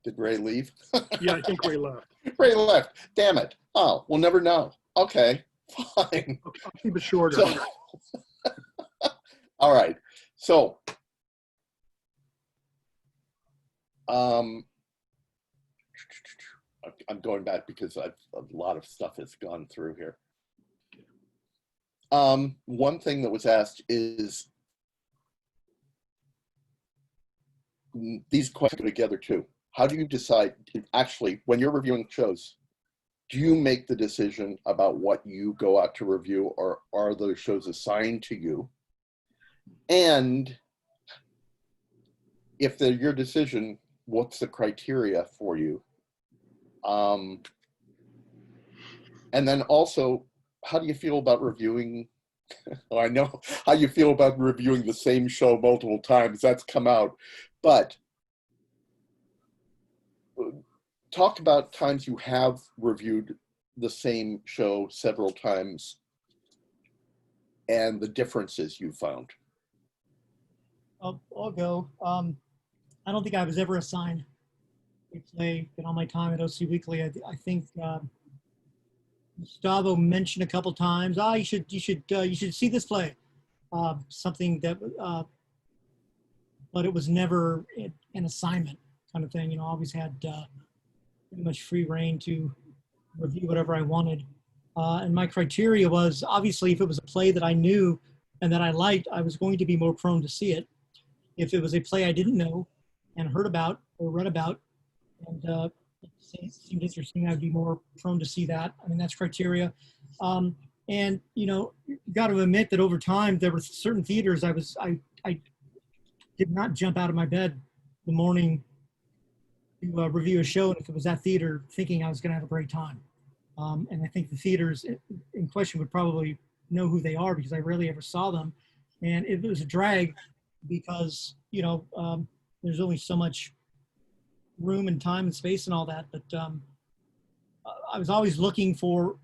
Did Ray leave? Yeah, I think Ray left. Ray left. Damn it. Oh, we'll never know. Okay, fine. I'll keep it shorter. So, all right. So, I'm going back because a lot of stuff has gone through here. One thing that was asked is, these questions go together too. How do you decide, actually, when you're reviewing shows, do you make the decision about what you go out to review, or are those shows assigned to you? And if they're your decision, what's the criteria for you? And then also, how do you feel about reviewing? Oh, I know how you feel about reviewing the same show multiple times. That's come out. But talk about times you have reviewed the same show several times and the differences you found. I'll go. I don't think I was ever assigned a play in all my time at OC Weekly. I think Gustavo mentioned a couple times, you should see this play, something that, but it was never an assignment kind of thing. You know, I always had pretty much free reign to review whatever I wanted. And my criteria was, obviously, if it was a play that I knew and that I liked, I was going to be more prone to see it. If it was a play I didn't know and heard about or read about and it seemed interesting, I'd be more prone to see that. I mean, that's criteria. And, you know, you got to admit that over time, there were certain theaters I did not jump out of my bed the morning to review a show, and if it was that theater, thinking I was going to have a great time. And I think the theaters in question would probably know who they are because I rarely ever saw them. And it was a drag because, you know, there's only so much room and time and space and all that. But I was always looking for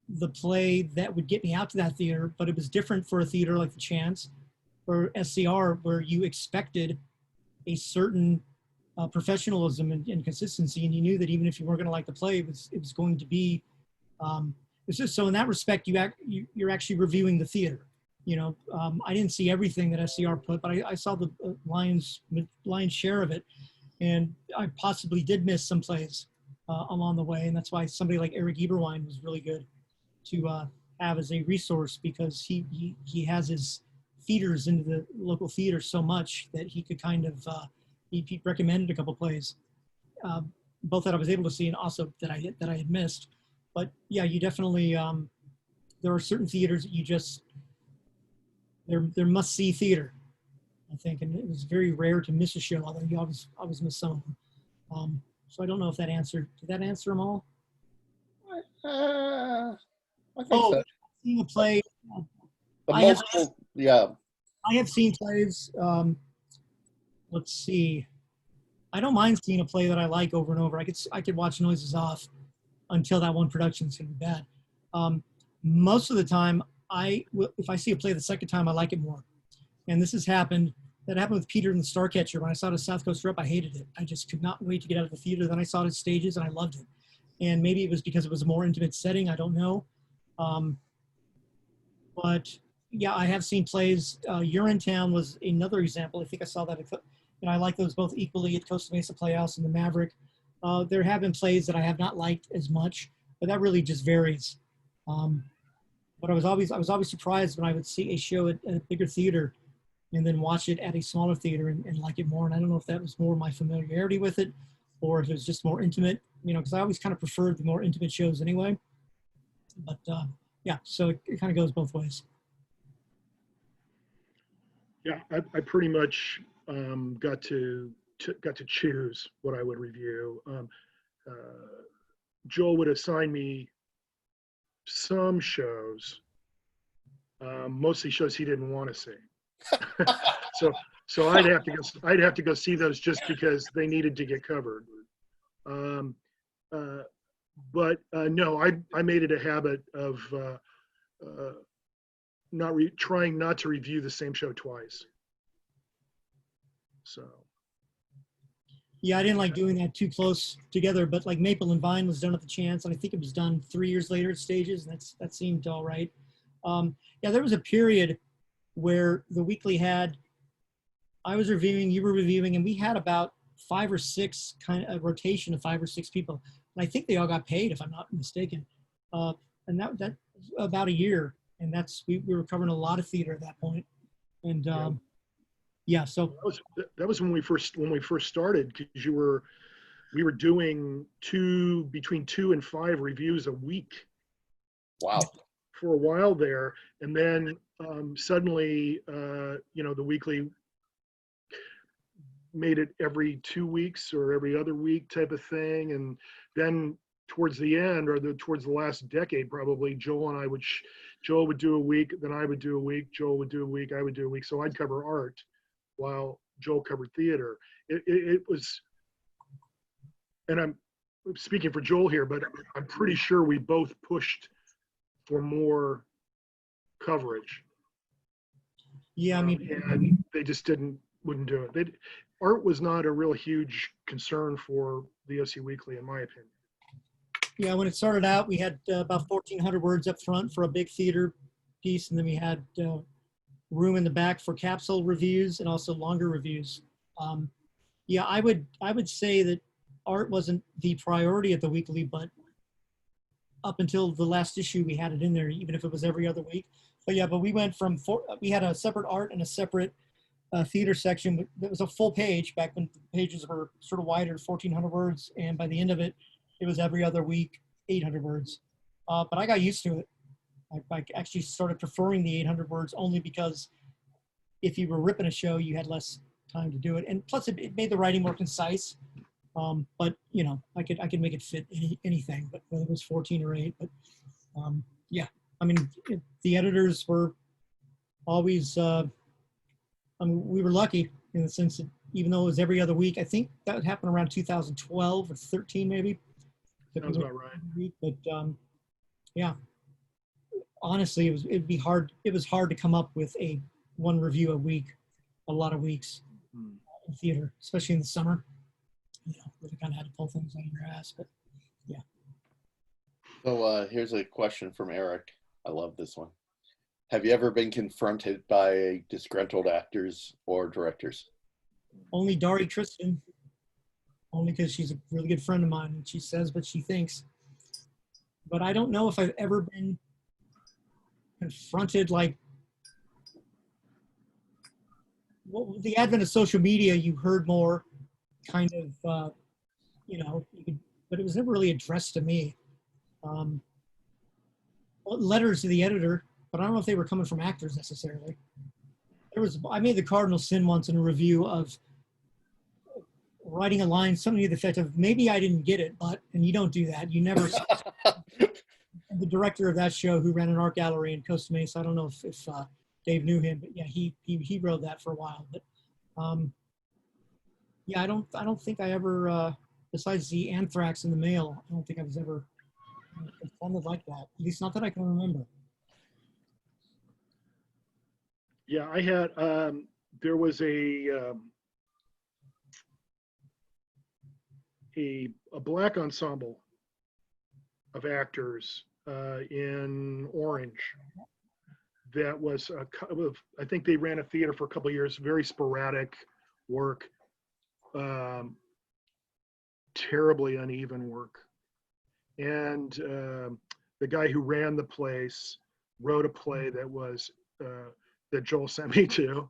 the play that would get me out to that theater, but it was different for a theater like the Chance or SCR, where you expected a certain professionalism and consistency, and you knew that even if you weren't going to like the play, it was going to be. It's just, so in that respect, you're actually reviewing the theater. You know, I didn't see everything that SCR put, but I saw the lion's share of it, and I possibly did miss some plays along the way, and that's why somebody like Eric Eberwein was really good to have as a resource, because he has his feeders into the local theater so much that he could kind of he recommended a couple plays, both that I was able to see and also that I had missed. But yeah, you definitely there are certain theaters that you just they're must see theater, I think, and it was very rare to miss a show, although you always miss some of them. So I don't know if that answered, did that answer them all? I think Oh, so. seeing a play, The I have, multiple, yeah. I have seen plays, let's see. I don't mind seeing a play that I like over and over. I could watch Noises Off until that one production is going to be bad. Most of the time, if I see a play the second time, I like it more. And this has happened. That happened with Peter and the Starcatcher. When I saw it at South Coast Rep, I hated it. I just could not wait to get out of the theater. Then I saw it at Stages, and I loved it. And maybe it was because it was a more intimate setting. I don't know. But yeah, I have seen plays. Urinetown was another example. I think I saw that. And I like those both equally at Costa Mesa Playhouse and the Maverick. There have been plays that I have not liked as much, but that really just varies. But I was always surprised when I would see a show at a bigger theater and then watch it at a smaller theater and like it more. And I don't know if that was more my familiarity with it or if it was just more intimate, because I always kind of preferred the more intimate shows anyway. But yeah, so it kind of goes both ways. Yeah, I pretty much got to choose what I would review. Joel would assign me some shows, mostly shows he didn't want to see. So I'd have to go see those just because they needed to get covered. But no, I made it a habit of trying not to review the same show twice. So. Yeah, I didn't like doing that too close together, but like Maple and Vine was done at the Chance, and I think it was done 3 years later at Stages, and that seemed all right. Yeah, there was a period where the weekly I was reviewing, you were reviewing, and we had about 5 or 6 kind of a rotation of 5 or 6 people, and I think they all got paid, if I'm not mistaken. And that was about a year, and we were covering a lot of theater at that point, and. Yeah, so that was when we first started, because we were doing between 2 and 5 reviews a week. Wow. For a while there, and then suddenly, the weekly made it every 2 weeks or every other week type of thing, and then towards the end towards the last decade, probably Joel would do a week, then I would do a week, Joel would do a week, I would do a week, so I'd cover art while Joel covered theater. It was, and I'm speaking for Joel here, but I'm pretty sure we both pushed for more coverage. yeah, I mean, and they just wouldn't do it. Art was not a real huge concern for the OC Weekly, in my opinion. yeah, when it started out, we had about 1,400 words up front for a big theater piece, and then we had room in the back for capsule reviews and also longer reviews. Yeah, I would say that art wasn't the priority at the weekly, but up until the last issue, we had it in there, even if it was every other week. But yeah, we went from we had a separate art and a separate theater section. That was a full page back when the pages were sort of wider, 1,400 words, and by the end of it, it was every other week, 800 words. But I got used to it. I actually started preferring the 800 words only because if you were ripping a show, you had less time to do it. And plus it made the writing more concise. But I could make it fit anything, but whether it was 14 or 8, but yeah, I mean, the editors were always, we were lucky in the sense that even though it was every other week, I think that would happen around 2012 or 13 maybe. Sounds about right. But yeah, honestly, it was hard to come up with one review a week, a lot of weeks in theater, especially in the summer. Really kind of had to pull things out of your ass, but yeah. So here's a question from Eric. I love this one. Have you ever been confronted by disgruntled actors or directors? Only Dari Tristan, only because she's a really good friend of mine and she says what she thinks. But I don't know if I've ever been confronted the advent of social media, you heard more kind of, but it was never really addressed to me. Letters to the editor, but I don't know if they were coming from actors necessarily. I made the cardinal sin once in a review of writing a line, something to the effect of, maybe I didn't get it, but, and you don't do that. You never, the director of that show who ran an art gallery in Costa Mesa, I don't know if Dave knew him, but yeah, he wrote that for a while. But yeah, I don't think I ever, besides the anthrax in the mail, I don't think I was ever offended like that. At least not that I can remember. Yeah, I had, there was a black ensemble of actors in Orange that was I think they ran a theater for a couple of years, very sporadic work, terribly uneven work. And the guy who ran the place wrote a play that was that Joel sent me to,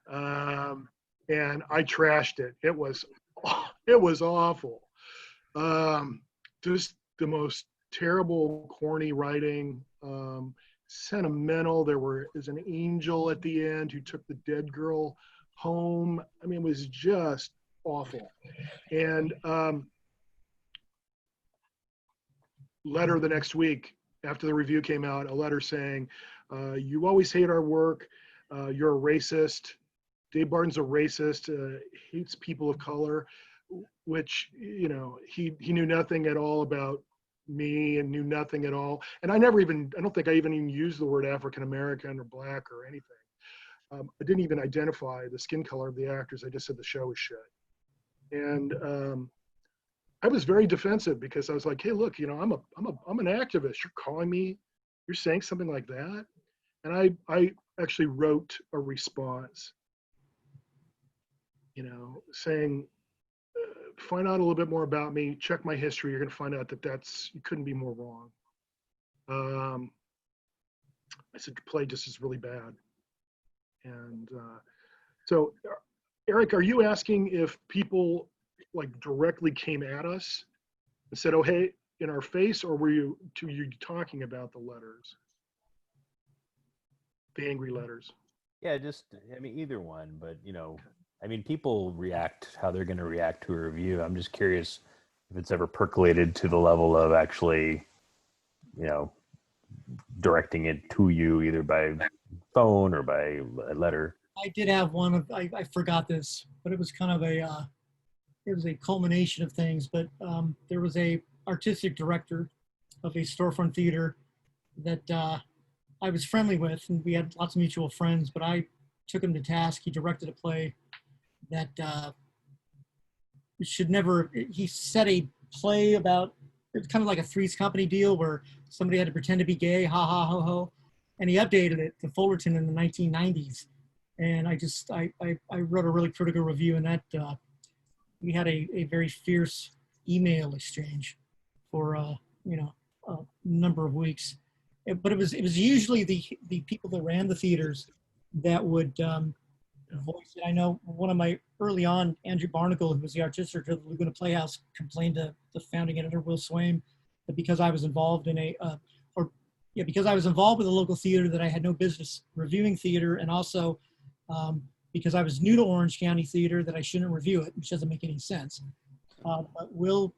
and I trashed it. It was awful. Just the most terrible, corny writing, sentimental. There was an angel at the end who took the dead girl home. I mean, it was just awful. And letter the next week after the review came out, a letter saying, you always hate our work. You're a racist. Dave Barton's a racist, hates people of color, which, you know, he knew nothing at all about me and knew nothing at all. And I don't think I even used the word African-American or black or anything. I didn't even identify the skin color of the actors. I just said the show was shit. And I was very defensive because I was like, hey, look, you know, I'm an activist. You're calling me, you're saying something like that. And I actually wrote a response, you know, saying, find out a little bit more about me, check my history. You're going to find out that you couldn't be more wrong. I said, the play just is really bad. And so, Eric, are you asking if people like directly came at us and said, oh, hey, in our face, or were you talking about the letters? The angry letters? Yeah, I mean, either one, but you know, I mean, people react how they're going to react to a review. I'm just curious if it's ever percolated to the level of actually, you know, directing it to you either by phone or by a letter. I did have one. I forgot this, but it was kind of it was a culmination of things. But there was a artistic director of a storefront theater that I was friendly with, and we had lots of mutual friends. But I took him to task. He directed a play that should never. He set a play about. It's kind of like a Three's Company deal where somebody had to pretend to be gay, ha ha ho ho, and he updated it to Fullerton in the 1990s. And I wrote a really critical review, and that we had a very fierce email exchange for you know, a number of weeks. But it was usually the people that ran the theaters that would voice it. I know one of my early on, Andrew Barnacle, who was the artistic director of the Laguna Playhouse, complained to the founding editor Will Swaim that because I was involved in because I was involved with a local theater that I had no business reviewing theater, and also because I was new to Orange County theater that I shouldn't review it, which doesn't make any sense. But Will,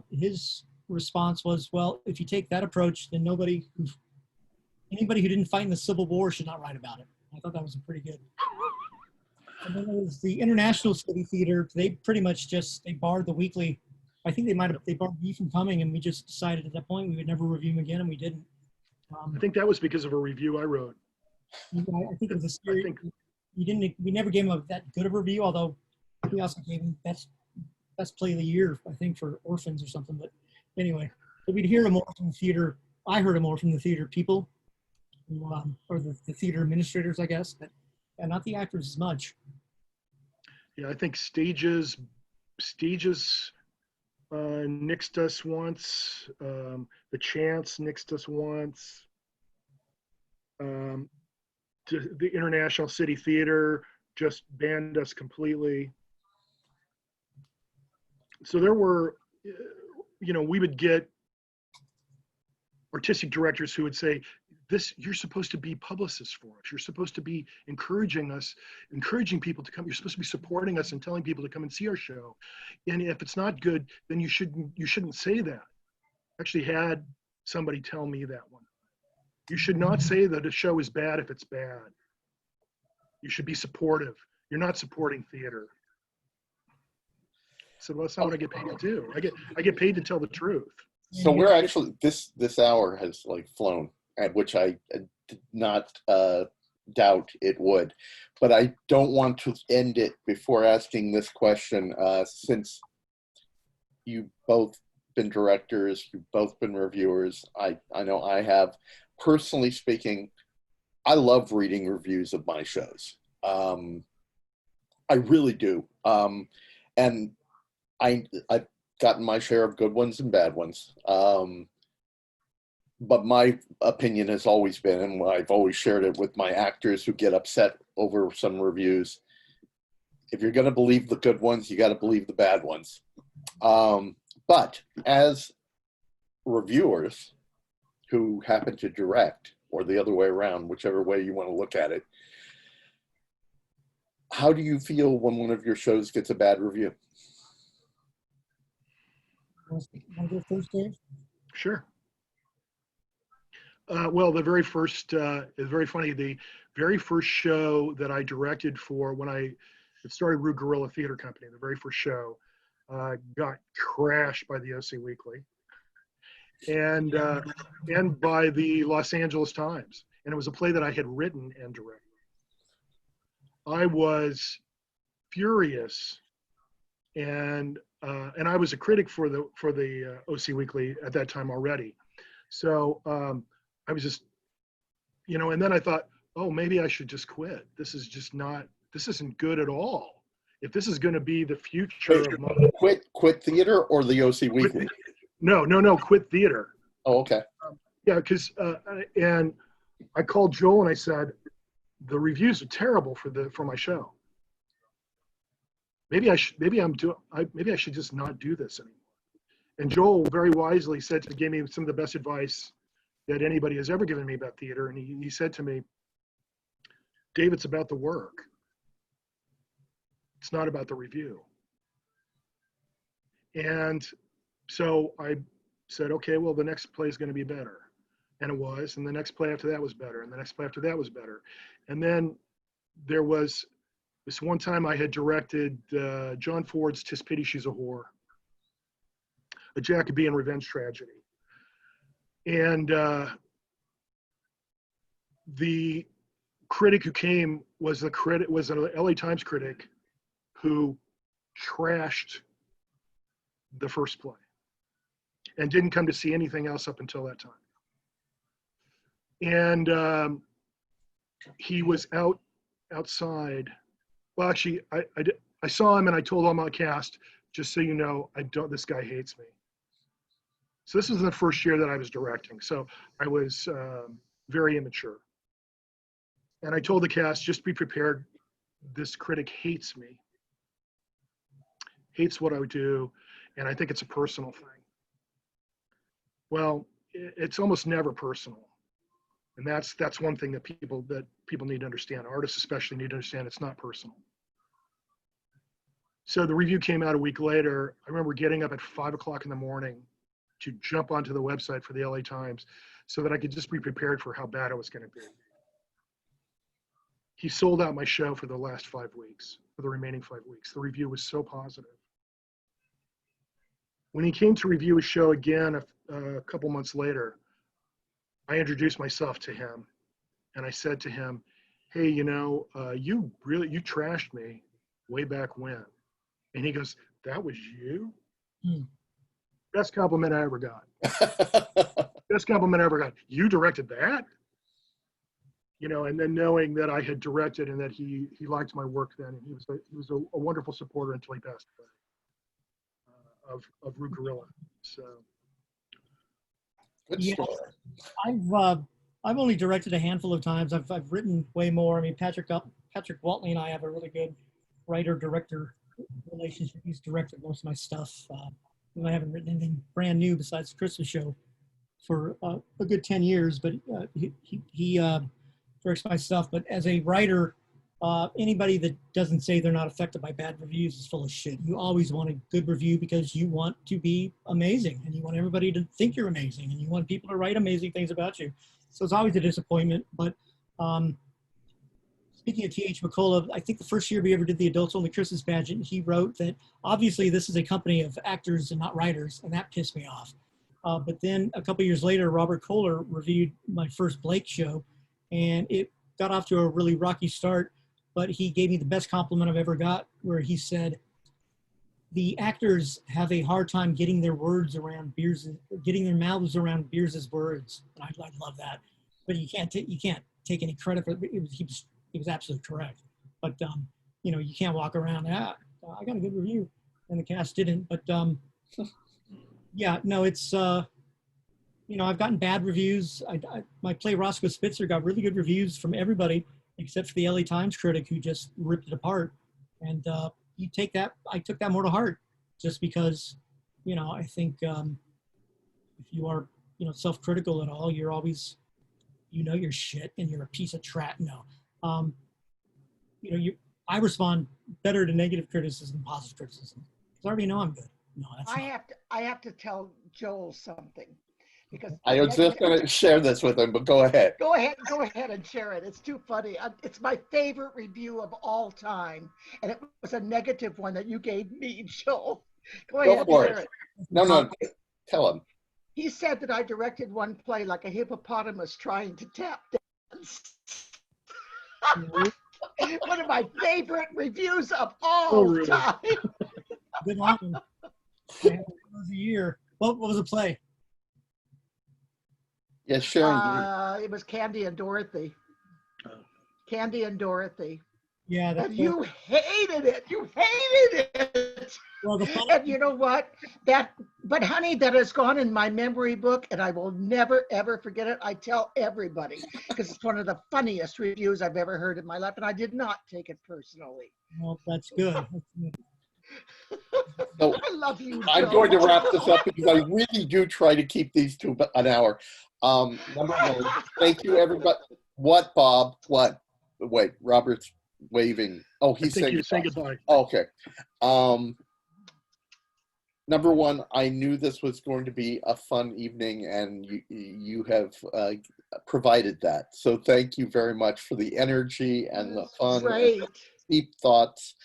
his response was, well, if you take that approach, then anybody who didn't fight in the Civil War should not write about it. I thought that was a pretty good. And then there was the International City Theater. They pretty much they barred the weekly. I think they barred me from coming, and we just decided at that point we would never review them again, and we didn't. I think that was because of a review I wrote. I think it was a series. We never gave him that good of a review, although we also gave him best play of the year, I think, for Orphans or something. But anyway, so we'd hear him more from the theater. I heard him more from the theater people, or the theater administrators, I guess, but not the actors as much. Yeah, I think Stages nixed us once. The Chance nixed us once. The International City Theater just banned us completely. So there were, you know, we would get artistic directors who would say, you're supposed to be publicists for us. You're supposed to be encouraging us, encouraging people to come. You're supposed to be supporting us and telling people to come and see our show. And if it's not good, then you shouldn't say that. I actually had somebody tell me that one. You should not say that a show is bad if it's bad. You should be supportive. You're not supporting theater. So that's not what I get paid to do. I get paid to tell the truth. So we're actually, this hour has like flown, at which I did not doubt it would. But I don't want to end it before asking this question, since you've both been directors, you've both been reviewers. I know I have. Personally speaking, I love reading reviews of my shows. I really do. And I've gotten my share of good ones and bad ones. But my opinion has always been, and I've always shared it with my actors who get upset over some reviews, if you're going to believe the good ones, you got to believe the bad ones. But as reviewers who happen to direct, or the other way around, whichever way you want to look at it, how do you feel when one of your shows gets a bad review? Want to go first, Dave? Sure. Well, the very first, it's very funny. The very first show that I directed for when it started Root Gorilla Theater Company, the very first show got trashed by the OC Weekly and by the Los Angeles Times. And it was a play that I had written and directed. I was furious, and I was a critic for the OC Weekly at that time already. So I was just, and then I thought, oh, maybe I should just quit. This isn't good at all. If this is going to be the future of my quit theater or the OC Weekly? No, quit theater. Oh, okay. Yeah, because and I called Joel and I said, the reviews are terrible for my show. Maybe I should just not do this anymore. And Joel very wisely gave me some of the best advice that anybody has ever given me about theater. And he said to me, Dave, it's about the work. It's not about the review. And so I said, okay, well, the next play is going to be better. And it was. And the next play after that was better. And the next play after that was better. And then there was this one time I had directed John Ford's 'Tis Pity She's a Whore, a Jacobean revenge tragedy. And the critic who came was an LA Times critic who trashed the first play and didn't come to see anything else up until that time. And he was outside. Well, actually, I saw him and I told all my cast, just so you know, this guy hates me. So this was the first year that I was directing. So I was very immature. And I told the cast, just be prepared. This critic hates me, hates what I would do. And I think it's a personal thing. Well, it's almost never personal. And that's one thing that people need to understand. Artists especially need to understand it's not personal. So the review came out a week later. I remember getting up at 5 o'clock in the morning to jump onto the website for the LA Times so that I could just be prepared for how bad it was going to be. He sold out my show for the last 5 weeks, for the remaining 5 weeks. The review was so positive. When he came to review his show again a couple months later, I introduced myself to him and I said to him, hey, you trashed me way back when. And he goes, that was you? Best compliment I ever got. Best compliment I ever got. You directed that? And then knowing that I had directed and that he liked my work then, and he was a wonderful supporter until he passed away of Root Gorilla. So. Good Yeah, story. I've only directed a handful of times. I've written way more. I mean, Patrick Watley and I have a really good writer-director relationship. He's directed most of my stuff. And I haven't written anything brand new besides the Christmas show. for a good 10 years, but he directs my stuff. But as a writer, anybody that doesn't say they're not affected by bad reviews is full of shit. You always want a good review because you want to be amazing and you want everybody to think you're amazing and you want people to write amazing things about you. So it's always a disappointment. But speaking of T.H. McCullough, I think the first year we ever did the Adults Only Christmas pageant, he wrote that obviously this is a company of actors and not writers, and that pissed me off. But then a couple years later, Robert Kohler reviewed my first Blake show, and it got off to a really rocky start, but he gave me the best compliment I've ever got, where he said, the actors have a hard time getting their words around getting their mouths around Beers's words. And I love that. But you can't take any credit for it. He was absolutely correct. But, you know, you can't walk around, I got a good review, and the cast didn't. But, yeah, no, it's, you know, I've gotten bad reviews. My play Roscoe Spitzer got really good reviews from everybody, except for the LA Times critic who just ripped it apart. And I took that more to heart, just because, you know, I think if you are, you know, self-critical at all, you're always, you know, you're shit and you're a piece of trash. No. You know, I respond better to negative criticism than positive criticism, because I already know I'm good. No, that's not. I have to tell Joel something, because I was just going to share this with him, but go ahead. Go ahead and share it. It's too funny. It's my favorite review of all time, and it was a negative one that you gave me, Joel. Go ahead and share it. No, tell him. He said that I directed one play like a hippopotamus trying to tap dance. One of my favorite reviews of all time. Good one. It was a year. What was the play? Yes, Sharon. It was Candy and Dorothy. Candy and Dorothy. Yeah. And you hated it. You hated it. Well, and you know what? But honey, that has gone in my memory book, and I will never, ever forget it. I tell everybody, because it's one of the funniest reviews I've ever heard in my life, and I did not take it personally. Well, that's good. So, I love you, I'm Joe. going to wrap this up because I really do try to keep these to an hour. Number one, thank you, everybody. What, Bob? What? Wait, Robert's waving. Oh, he's saying goodbye. Okay. Number one, I knew this was going to be a fun evening, and you have provided that. So thank you very much for the energy and the fun, Great. and deep thoughts.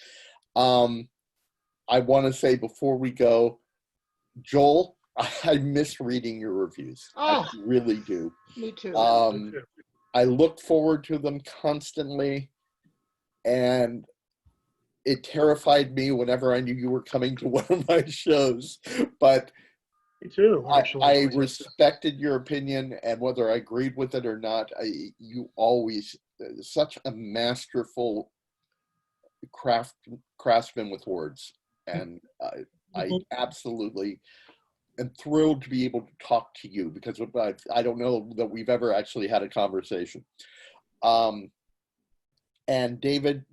I want to say before we go, Joel, I miss reading your reviews. Oh, I really do. me too. I look forward to them constantly, and it terrified me whenever I knew you were coming to one of my shows. But me too, actually. I respected your opinion, and whether I agreed with it or not, you always such a masterful craftsman with words, and I absolutely am thrilled to be able to talk to you, because I don't know that we've ever actually had a conversation. And David,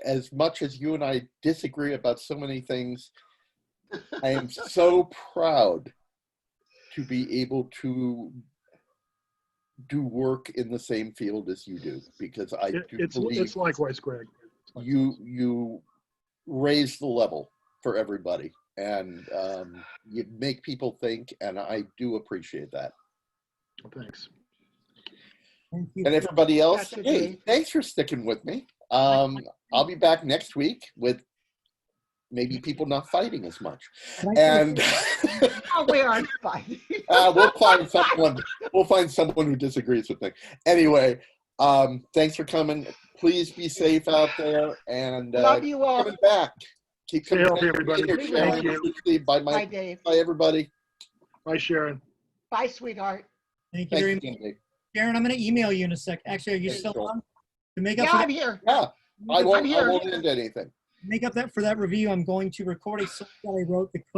as much as you and I disagree about so many things, I am so proud to be able to do work in the same field as you do, because I do believe it's likewise, Greg. you raise the level for everybody, and you make people think, and I do appreciate that. Thanks. Thank you. And everybody else, Gotcha, hey, Dave. thanks for sticking with me. I'll be back next week with maybe people not fighting as much, and Oh, we aren't fighting. we'll find someone. We'll find someone who disagrees with me. Anyway, thanks for coming. Please be safe out there, and Love you all. coming back. Keep Stay coming healthy, back. everybody. Here, We Sharon. will. Steve. Bye, Bye, Mike. Dave. Bye, everybody. Bye, Sharon. Bye, sweetheart. Thank you very Thanks much. again, Dave. Karen, I'm going to email you in a sec. Actually, are you Okay, still sure. on? To make up Yeah, for I'm that, here. Yeah, I I'm won't here. end anything. for that review, I'm going to record a song that I wrote, the quote